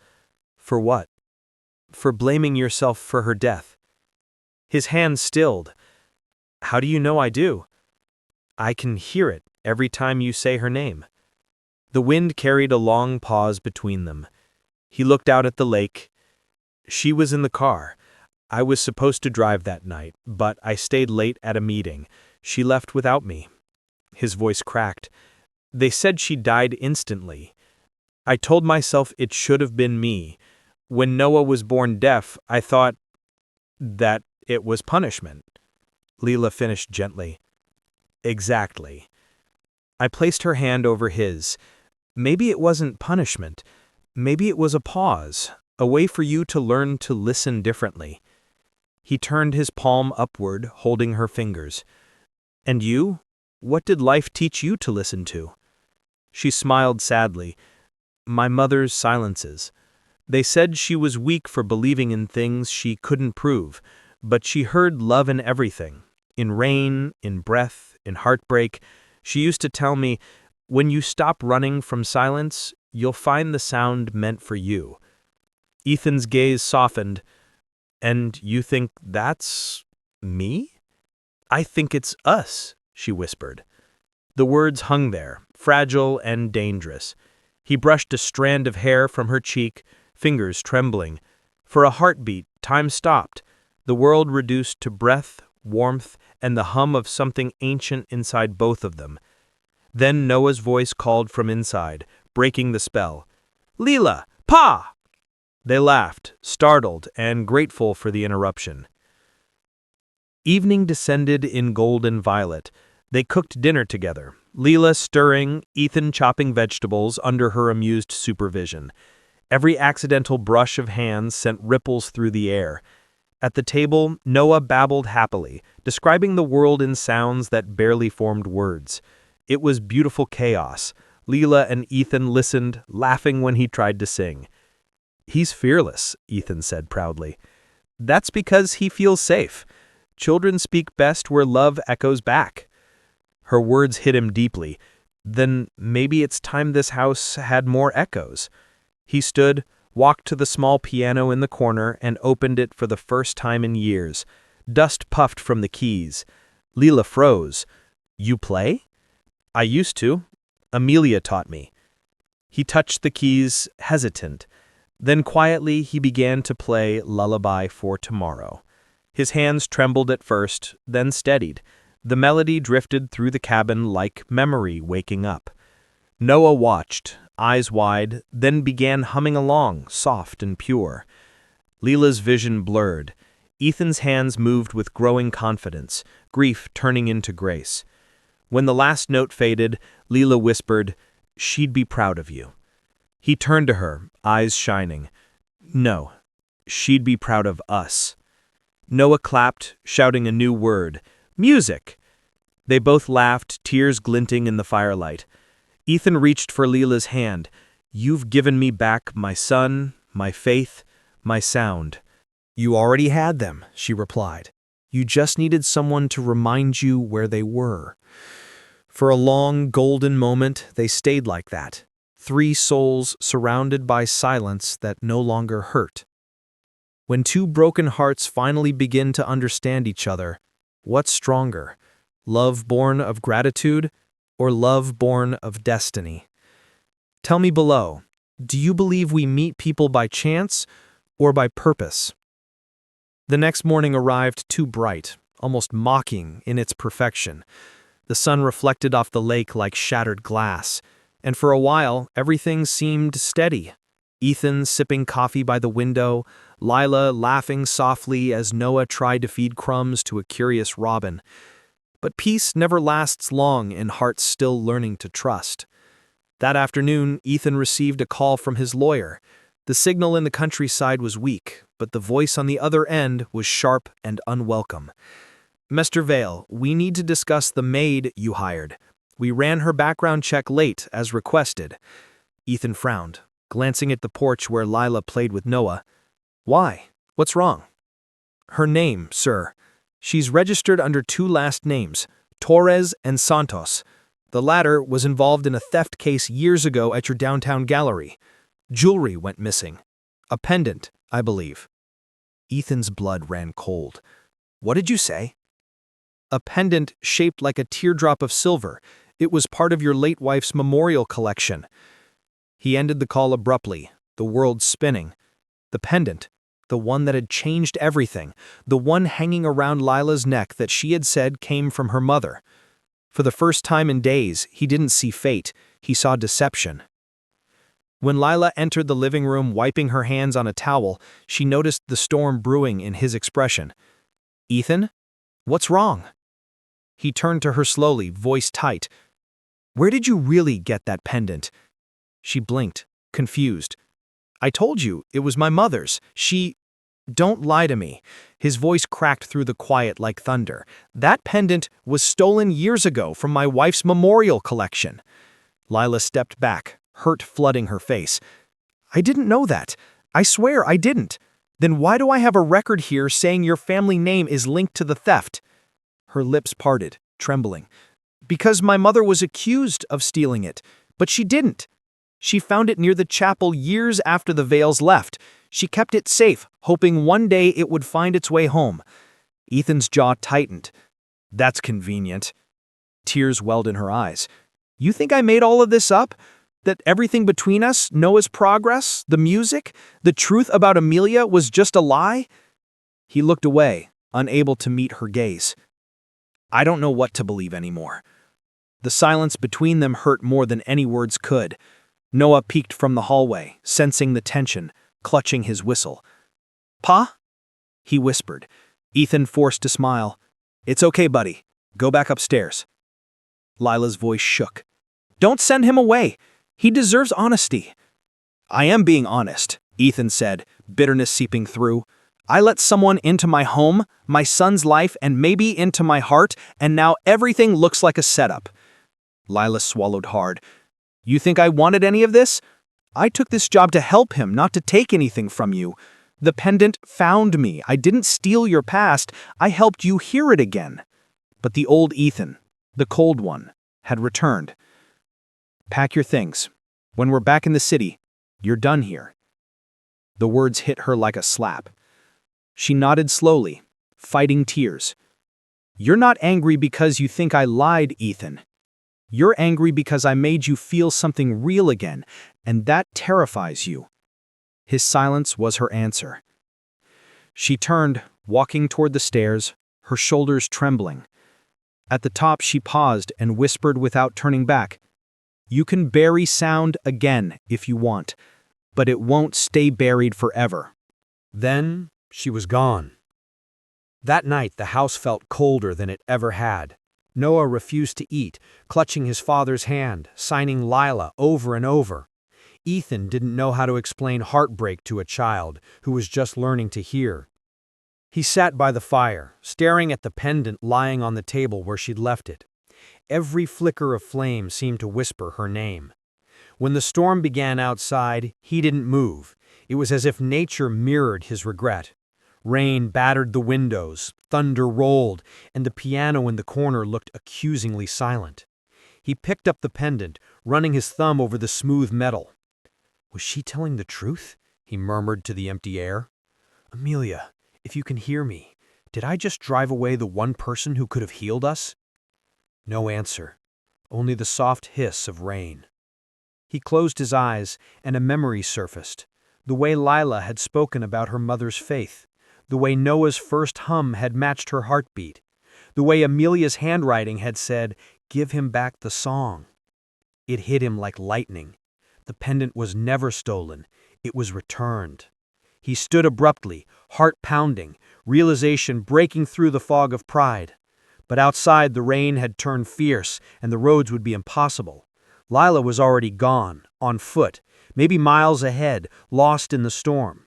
For what? For blaming yourself for her death. His hand stilled. How do you know I do? I can hear it every time you say her name. The wind carried a long pause between them. He looked out at the lake. She was in the car. I was supposed to drive that night, but I stayed late at a meeting. She left without me. His voice cracked. They said she died instantly. I told myself it should have been me. When Noah was born deaf, I thought that it was punishment. Lila finished gently. Exactly. I placed her hand over his. Maybe it wasn't punishment. Maybe it was a pause, a way for you to learn to listen differently. He turned his palm upward, holding her fingers. And you? What did life teach you to listen to? She smiled sadly. My mother's silences. They said she was weak for believing in things she couldn't prove, but she heard love in everything. In rain, in breath, in heartbreak. She used to tell me, when you stop running from silence, you'll find the sound meant for you. Ethan's gaze softened. And you think that's me? I think it's us, she whispered. The words hung there, fragile and dangerous. He brushed a strand of hair from her cheek, fingers trembling. For a heartbeat, time stopped, the world reduced to breath, warmth, and the hum of something ancient inside both of them. Then Noah's voice called from inside, breaking the spell. Lila! Pa! They laughed, startled and grateful for the interruption. Evening descended in golden violet. They cooked dinner together, Lila stirring, Ethan chopping vegetables under her amused supervision. Every accidental brush of hands sent ripples through the air. At the table, Noah babbled happily, describing the world in sounds that barely formed words. It was beautiful chaos. Lila and Ethan listened, laughing when he tried to sing. He's fearless, Ethan said proudly. That's because he feels safe. Children speak best where love echoes back. Her words hit him deeply. Then maybe it's time this house had more echoes. He stood, walked to the small piano in the corner, and opened it for the first time in years. Dust puffed from the keys. Lila froze. You play? I used to. Amelia taught me. He touched the keys, hesitant. Then quietly he began to play Lullaby for Tomorrow. His hands trembled at first, then steadied. The melody drifted through the cabin like memory waking up. Noah watched, eyes wide, then began humming along, soft and pure. Lila's vision blurred. Ethan's hands moved with growing confidence, grief turning into grace. When the last note faded, Lila whispered, "She'd be proud of you." He turned to her, eyes shining. "No, she'd be proud of us." Noah clapped, shouting a new word, "Music!" They both laughed, tears glinting in the firelight. Ethan reached for Lila's hand. "You've given me back my son, my faith, my sound." "You already had them," she replied. "You just needed someone to remind you where they were." For a long, golden moment, they stayed like that, 3 souls surrounded by silence that no longer hurt. When 2 broken hearts finally begin to understand each other, what's stronger, love born of gratitude or love born of destiny? Tell me below, do you believe we meet people by chance or by purpose? The next morning arrived too bright, almost mocking in its perfection. The sun reflected off the lake like shattered glass, and for a while everything seemed steady. Ethan sipping coffee by the window, Lila laughing softly as Noah tried to feed crumbs to a curious robin. But peace never lasts long in hearts still learning to trust. That afternoon, Ethan received a call from his lawyer. The signal in the countryside was weak, but the voice on the other end was sharp and unwelcome. "Mr. Vale, we need to discuss the maid you hired. We ran her background check late, as requested." Ethan frowned, glancing at the porch where Lila played with Noah. "Why? What's wrong?" "Her name, sir. She's registered under 2 last names, Torres and Santos. The latter was involved in a theft case years ago at your downtown gallery. Jewelry went missing. A pendant, I believe." Ethan's blood ran cold. "What did you say?" "A pendant shaped like a teardrop of silver. It was part of your late wife's memorial collection." He ended the call abruptly, the world spinning. The pendant, the one that had changed everything, the one hanging around Lila's neck that she had said came from her mother. For the first time in days, he didn't see fate, he saw deception. When Lila entered the living room wiping her hands on a towel, she noticed the storm brewing in his expression. "Ethan? What's wrong?" He turned to her slowly, voice tight. "Where did you really get that pendant?" She blinked, confused. "I told you, it was my mother's. She—" "Don't lie to me." His voice cracked through the quiet like thunder. "That pendant was stolen years ago from my wife's memorial collection." Lila stepped back, hurt flooding her face. "I didn't know that. I swear I didn't. Then why do I have a record here saying your family name is linked to the theft?" Her lips parted, trembling. "Because my mother was accused of stealing it, but she didn't. She found it near the chapel years after the Vales left. She kept it safe, hoping one day it would find its way home." Ethan's jaw tightened. "That's convenient." Tears welled in her eyes. "You think I made all of this up? That everything between us, Noah's progress, the music, the truth about Amelia was just a lie?" He looked away, unable to meet her gaze. "I don't know what to believe anymore." The silence between them hurt more than any words could. Noah peeked from the hallway, sensing the tension, clutching his whistle. "Pa?" he whispered. Ethan forced a smile. "It's okay, buddy. Go back upstairs." Lila's voice shook. "Don't send him away. He deserves honesty." "I am being honest," Ethan said, bitterness seeping through. "I let someone into my home, my son's life, and maybe into my heart, and now everything looks like a setup." Lila swallowed hard. "You think I wanted any of this? I took this job to help him, not to take anything from you. The pendant found me. I didn't steal your past. I helped you hear it again." But the old Ethan, the cold one, had returned. "Pack your things. When we're back in the city, you're done here." The words hit her like a slap. She nodded slowly, fighting tears. "You're not angry because you think I lied, Ethan. You're angry because I made you feel something real again, and that terrifies you." His silence was her answer. She turned, walking toward the stairs, her shoulders trembling. At the top, she paused and whispered without turning back, "You can bury sound again if you want, but it won't stay buried forever." Then she was gone. That night, the house felt colder than it ever had. Noah refused to eat, clutching his father's hand, signing Lila over and over. Ethan didn't know how to explain heartbreak to a child who was just learning to hear. He sat by the fire, staring at the pendant lying on the table where she'd left it. Every flicker of flame seemed to whisper her name. When the storm began outside, he didn't move. It was as if nature mirrored his regret. Rain battered the windows, thunder rolled, and the piano in the corner looked accusingly silent. He picked up the pendant, running his thumb over the smooth metal. "Was she telling the truth?" he murmured to the empty air. "Amelia, if you can hear me, did I just drive away the one person who could have healed us?" No answer, only the soft hiss of rain. He closed his eyes, and a memory surfaced. The way Lila had spoken about her mother's faith. The way Noah's first hum had matched her heartbeat. The way Amelia's handwriting had said, "Give him back the song." It hit him like lightning. The pendant was never stolen. It was returned. He stood abruptly, heart pounding, realization breaking through the fog of pride. But outside, the rain had turned fierce, and the roads would be impossible. Lila was already gone, on foot, maybe miles ahead, lost in the storm.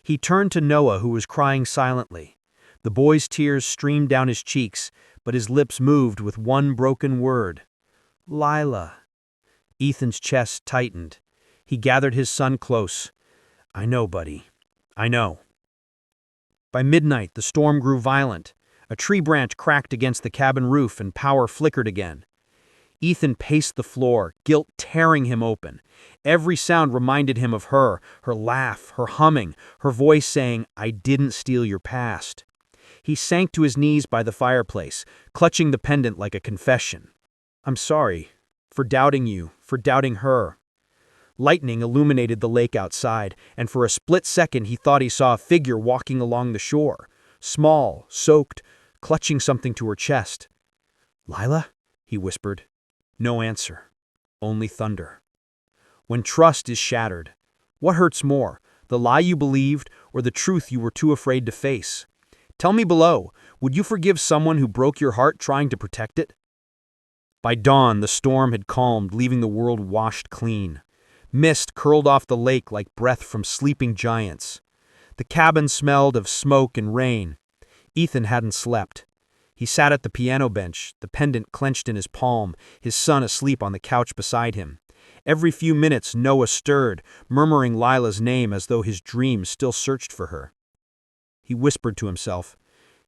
He turned to Noah, who was crying silently. The boy's tears streamed down his cheeks, but his lips moved with one broken word. "Lila." Ethan's chest tightened. He gathered his son close. "I know, buddy. I know." By midnight, the storm grew violent. A tree branch cracked against the cabin roof and power flickered again. Ethan paced the floor, guilt tearing him open. Every sound reminded him of her laugh, her humming, her voice saying, "I didn't steal your past." He sank to his knees by the fireplace, clutching the pendant like a confession. "I'm sorry for doubting you, for doubting her." Lightning illuminated the lake outside, and for a split second he thought he saw a figure walking along the shore, small, soaked, clutching something to her chest. "Lila?" he whispered. No answer, only thunder. When trust is shattered, what hurts more, the lie you believed or the truth you were too afraid to face? Tell me below, would you forgive someone who broke your heart trying to protect it? By dawn, the storm had calmed, leaving the world washed clean. Mist curled off the lake like breath from sleeping giants. The cabin smelled of smoke and rain. Ethan hadn't slept. He sat at the piano bench, the pendant clenched in his palm, his son asleep on the couch beside him. Every few minutes, Noah stirred, murmuring Lila's name as though his dreams still searched for her. He whispered to himself,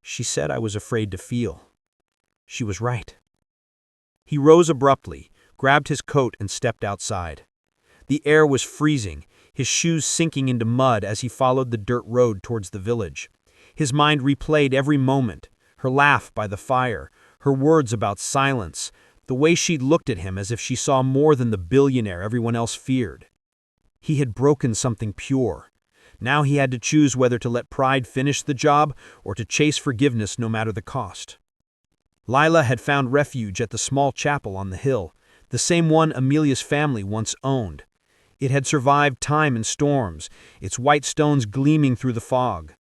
"She said I was afraid to feel." She was right. He rose abruptly, grabbed his coat and stepped outside. The air was freezing, his shoes sinking into mud as he followed the dirt road towards the village. His mind replayed every moment. Her laugh by the fire, her words about silence, the way she'd looked at him as if she saw more than the billionaire everyone else feared. He had broken something pure. Now he had to choose whether to let pride finish the job or to chase forgiveness no matter the cost. Lila had found refuge at the small chapel on the hill, the same one Amelia's family once owned. It had survived time and storms, its white stones gleaming through the fog.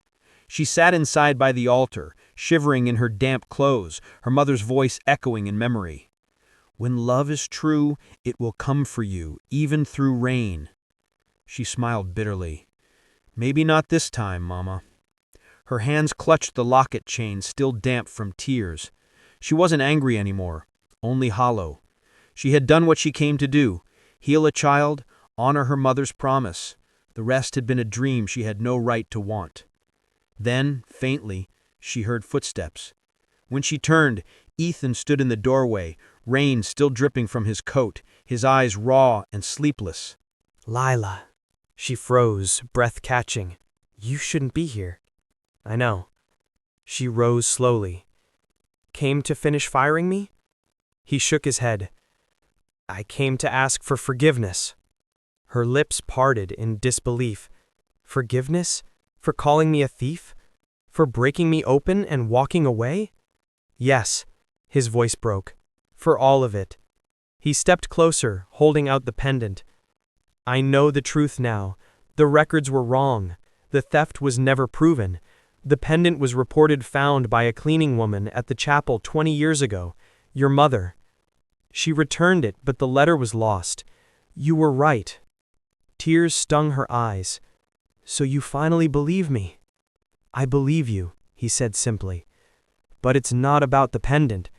She sat inside by the altar, shivering in her damp clothes, her mother's voice echoing in memory. "When love is true, it will come for you, even through rain." She smiled bitterly. "Maybe not this time, Mama." Her hands clutched the locket chain, still damp from tears. She wasn't angry anymore, only hollow. She had done what she came to do, heal a child, honor her mother's promise. The rest had been a dream she had no right to want. Then, faintly, she heard footsteps. When she turned, Ethan stood in the doorway, rain still dripping from his coat, his eyes raw and sleepless. "Lila." She froze, breath catching. "You shouldn't be here." "I know." She rose slowly. "Came to finish firing me?" He shook his head. I came to ask for forgiveness. Her lips parted in disbelief. Forgiveness? For calling me a thief? For breaking me open and walking away? Yes, his voice broke. For all of it. He stepped closer, holding out the pendant. I know the truth now. The records were wrong. The theft was never proven. The pendant was reported found by a cleaning woman at the chapel 20 years ago. Your mother. She returned it, but the letter was lost. You were right. Tears stung her eyes. So you finally believe me? I believe you, he said simply. But it's not about the pendant.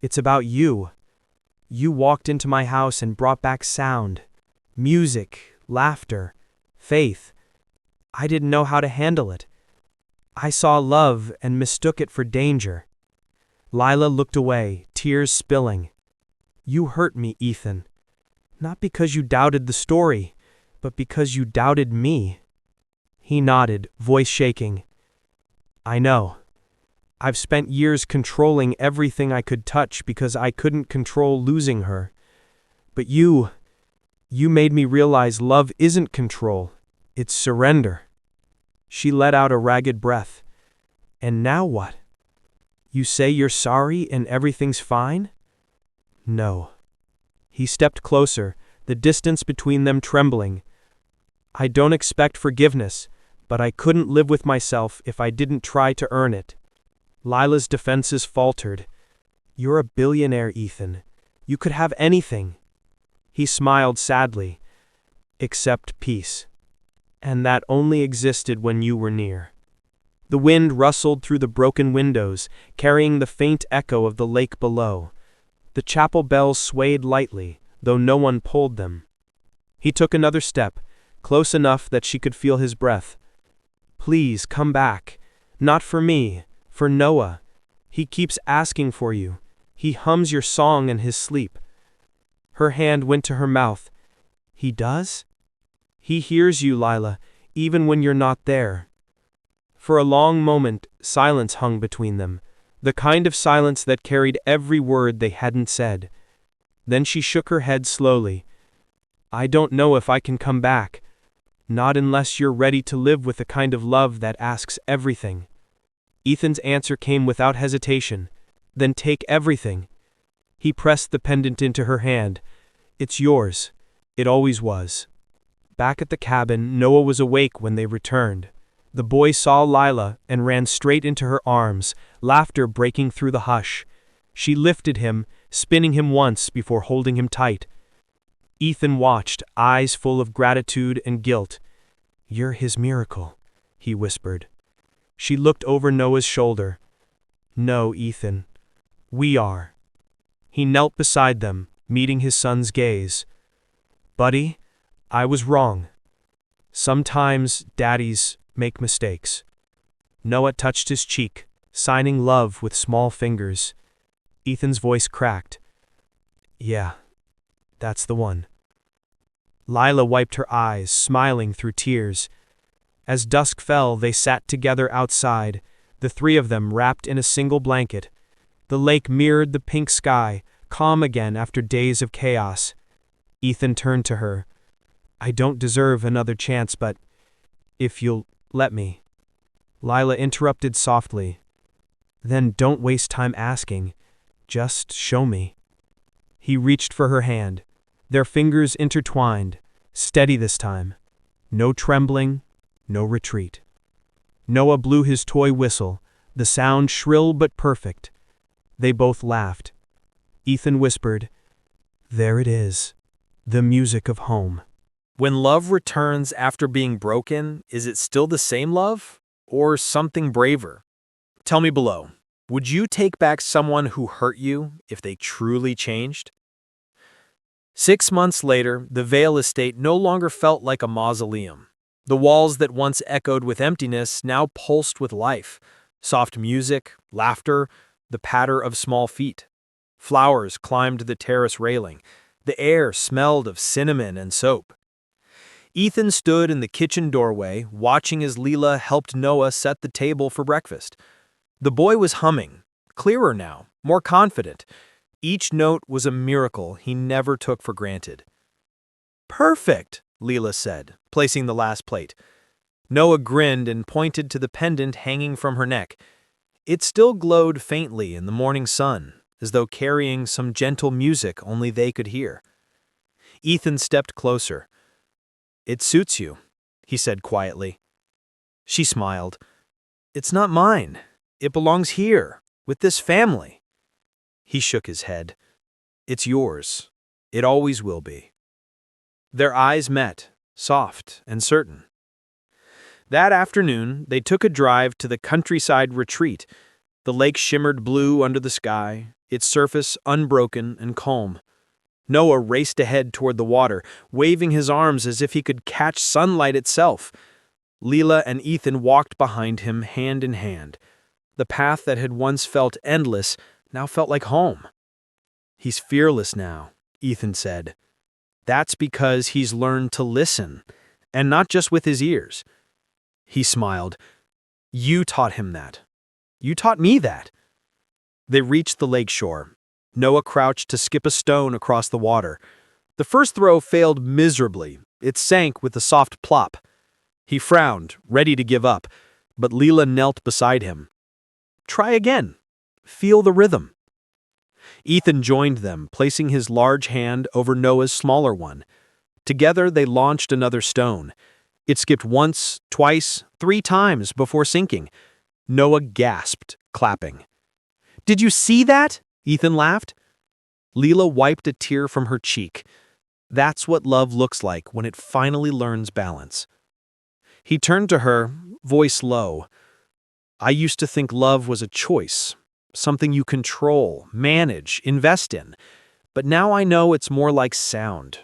It's about you. You walked into my house and brought back sound, music, laughter, faith. I didn't know how to handle it. I saw love and mistook it for danger. Lila looked away, tears spilling. You hurt me, Ethan. Not because you doubted the story, but because you doubted me. He nodded, voice shaking. I know. I've spent years controlling everything I could touch because I couldn't control losing her. But you made me realize love isn't control, it's surrender. She let out a ragged breath. And now what? You say you're sorry and everything's fine? No. He stepped closer, the distance between them trembling. I don't expect forgiveness, but I couldn't live with myself if I didn't try to earn it. Lila's defenses faltered. You're a billionaire, Ethan. You could have anything. He smiled sadly. Except peace. And that only existed when you were near. The wind rustled through the broken windows, carrying the faint echo of the lake below. The chapel bells swayed lightly, though no one pulled them. He took another step, close enough that she could feel his breath. Please come back. Not for me, for Noah. He keeps asking for you. He hums your song in his sleep. Her hand went to her mouth. He does? He hears you, Lila, even when you're not there. For a long moment, silence hung between them, the kind of silence that carried every word they hadn't said. Then she shook her head slowly. I don't know if I can come back. Not unless you're ready to live with the kind of love that asks everything. Ethan's answer came without hesitation. Then take everything. He pressed the pendant into her hand. It's yours. It always was. Back at the cabin, Noah was awake when they returned. The boy saw Lila and ran straight into her arms, laughter breaking through the hush. She lifted him, spinning him once before holding him tight. Ethan watched, eyes full of gratitude and guilt. You're his miracle, he whispered. She looked over Noah's shoulder. No, Ethan. We are. He knelt beside them, meeting his son's gaze. Buddy, I was wrong. Sometimes daddies make mistakes. Noah touched his cheek, signing love with small fingers. Ethan's voice cracked. Yeah, that's the one. Lila wiped her eyes, smiling through tears. As dusk fell, they sat together outside, the three of them wrapped in a single blanket. The lake mirrored the pink sky, calm again after days of chaos. Ethan turned to her. I don't deserve another chance, but if you'll let me. Lila interrupted softly. Then don't waste time asking. Just show me. He reached for her hand. Their fingers intertwined, steady this time. No trembling, no retreat. Noah blew his toy whistle, the sound shrill but perfect. They both laughed. Ethan whispered, There it is, the music of home. When love returns after being broken, is it still the same love or something braver? Tell me below, would you take back someone who hurt you if they truly changed? 6 months later, the Vale estate no longer felt like a mausoleum. The walls that once echoed with emptiness now pulsed with life. Soft music, laughter, the patter of small feet. Flowers climbed the terrace railing. The air smelled of cinnamon and soap. Ethan stood in the kitchen doorway, watching as Lila helped Noah set the table for breakfast. The boy was humming, clearer now, more confident. Each note was a miracle he never took for granted. "Perfect," Lila said, placing the last plate. Noah grinned and pointed to the pendant hanging from her neck. It still glowed faintly in the morning sun, as though carrying some gentle music only they could hear. Ethan stepped closer. "It suits you," he said quietly. She smiled. "It's not mine. It belongs here, with this family." He shook his head. "It's yours. It always will be." Their eyes met, soft and certain. That afternoon, they took a drive to the countryside retreat. The lake shimmered blue under the sky, its surface unbroken and calm. Noah raced ahead toward the water, waving his arms as if he could catch sunlight itself. Lila and Ethan walked behind him hand in hand. The path that had once felt endless now felt like home. "He's fearless now," Ethan said. "That's because he's learned to listen, and not just with his ears." He smiled. "You taught him that. You taught me that." They reached the lake shore. Noah crouched to skip a stone across the water. The first throw failed miserably. It sank with a soft plop. He frowned, ready to give up, but Lila knelt beside him. "Try again. Feel the rhythm." Ethan joined them, placing his large hand over Noah's smaller one. Together they launched another stone. It skipped once, twice, 3 times before sinking. Noah gasped, clapping. "Did you see that?" Ethan laughed. Lila wiped a tear from her cheek. That's what love looks like when it finally learns balance. He turned to her, voice low. "I used to think love was a choice, something you control, manage, invest in. But now I know it's more like sound.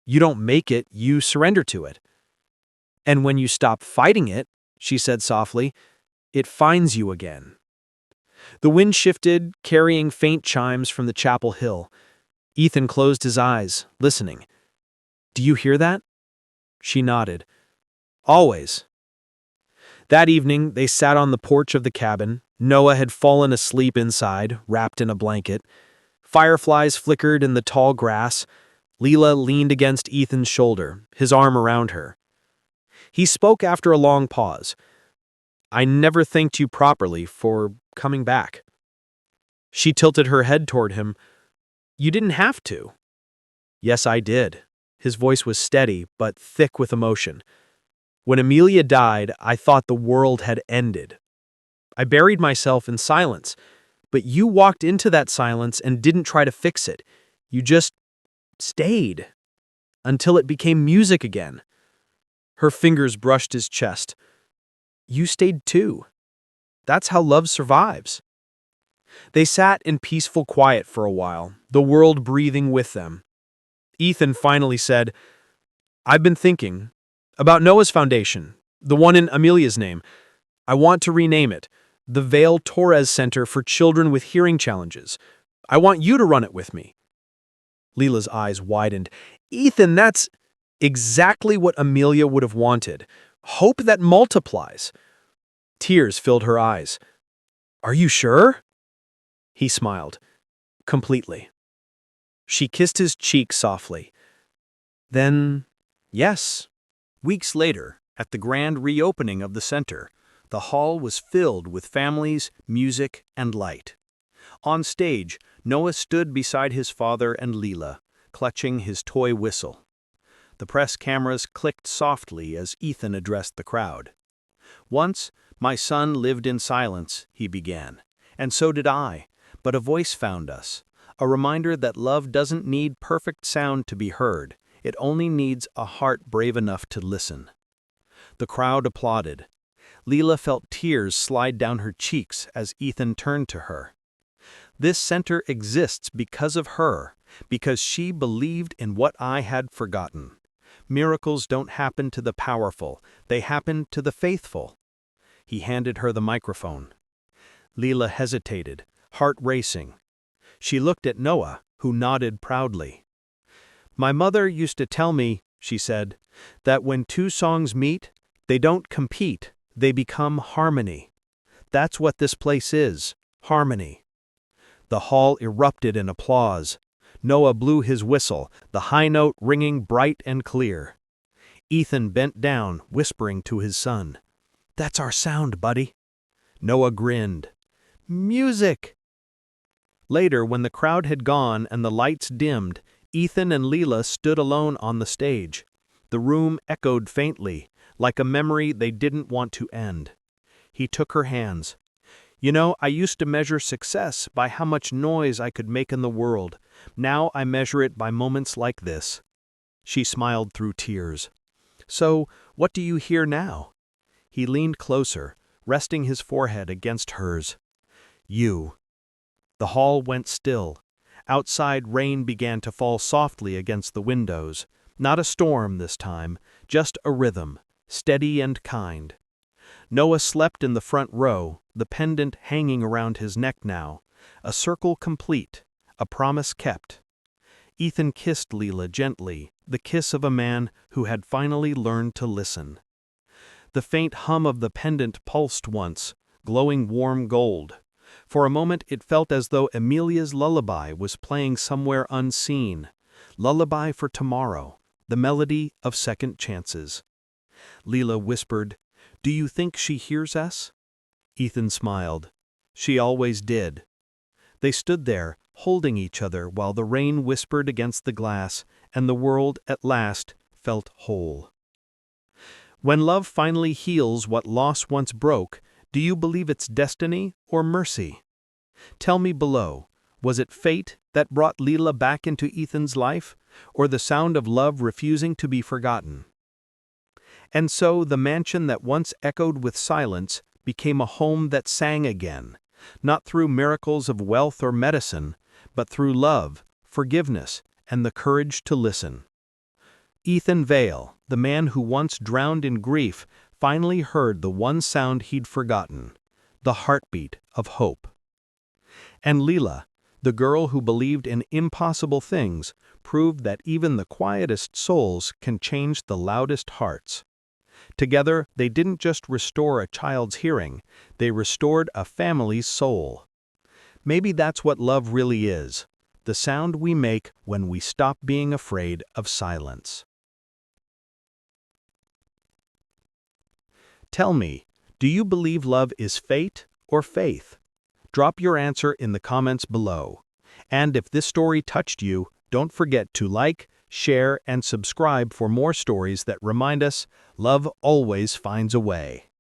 You don't make it, you surrender to it. And when you stop fighting it," she said softly, "it finds you again." The wind shifted, carrying faint chimes from the chapel hill. Ethan closed his eyes, listening. "Do you hear that?" She nodded. "Always." That evening, they sat on the porch of the cabin. Noah had fallen asleep inside, wrapped in a blanket. Fireflies flickered in the tall grass. Lila leaned against Ethan's shoulder, his arm around her. He spoke after a long pause. "I never thanked you properly for coming back." She tilted her head toward him. "You didn't have to." "Yes, I did." His voice was steady, but thick with emotion. "When Amelia died, I thought the world had ended. I buried myself in silence, but you walked into that silence and didn't try to fix it. You just stayed until it became music again." Her fingers brushed his chest. "You stayed too. That's how love survives." They sat in peaceful quiet for a while, the world breathing with them. Ethan finally said, "I've been thinking about Noah's foundation, the one in Amelia's name. I want to rename it, the Vale Torres Center for Children with Hearing Challenges. I want you to run it with me." Lila's eyes widened. "Ethan, that's exactly what Amelia would have wanted. Hope that multiplies." Tears filled her eyes. "Are you sure?" He smiled. "Completely." She kissed his cheek softly. "Then, yes." Weeks later, at the grand reopening of the center, the hall was filled with families, music, and light. On stage, Noah stood beside his father and Lila, clutching his toy whistle. The press cameras clicked softly as Ethan addressed the crowd. "Once, my son lived in silence," he began, "and so did I, but a voice found us, a reminder that love doesn't need perfect sound to be heard, it only needs a heart brave enough to listen." The crowd applauded. Lila felt tears slide down her cheeks as Ethan turned to her. "This center exists because of her, because she believed in what I had forgotten. Miracles don't happen to the powerful, they happen to the faithful." He handed her the microphone. Lila hesitated, heart racing. She looked at Noah, who nodded proudly. "My mother used to tell me," she said, "that when 2 songs meet, they don't compete, they become harmony. That's what this place is, harmony." The hall erupted in applause. Noah blew his whistle, the high note ringing bright and clear. Ethan bent down, whispering to his son, "That's our sound, buddy." Noah grinned. "Music!" Later, when the crowd had gone and the lights dimmed, Ethan and Lila stood alone on the stage. The room echoed faintly, like a memory they didn't want to end. He took her hands. "You know, I used to measure success by how much noise I could make in the world. Now I measure it by moments like this." She smiled through tears. "So, what do you hear now?" He leaned closer, resting his forehead against hers. "You." The hall went still. Outside, rain began to fall softly against the windows. Not a storm this time, just a rhythm, steady and kind. Noah slept in the front row, the pendant hanging around his neck now. A circle complete, a promise kept. Ethan kissed Lila gently, the kiss of a man who had finally learned to listen. The faint hum of the pendant pulsed once, glowing warm gold. For a moment it felt as though Amelia's lullaby was playing somewhere unseen. Lullaby for tomorrow, the melody of second chances. Lila whispered, "Do you think she hears us?" Ethan smiled. She always did. They stood there, holding each other while the rain whispered against the glass, and the world, at last, felt whole. When love finally heals what loss once broke, do you believe it's destiny or mercy? Tell me below, was it fate that brought Lila back into Ethan's life, or the sound of love refusing to be forgotten? And so the mansion that once echoed with silence became a home that sang again, not through miracles of wealth or medicine, but through love, forgiveness, and the courage to listen. Ethan Vale, the man who once drowned in grief, finally heard the one sound he'd forgotten, the heartbeat of hope. And Lila, the girl who believed in impossible things, proved that even the quietest souls can change the loudest hearts. Together, they didn't just restore a child's hearing, they restored a family's soul. Maybe that's what love really is, the sound we make when we stop being afraid of silence. Tell me, do you believe love is fate or faith? Drop your answer in the comments below. And if this story touched you, don't forget to like, share, and subscribe for more stories that remind us love always finds a way.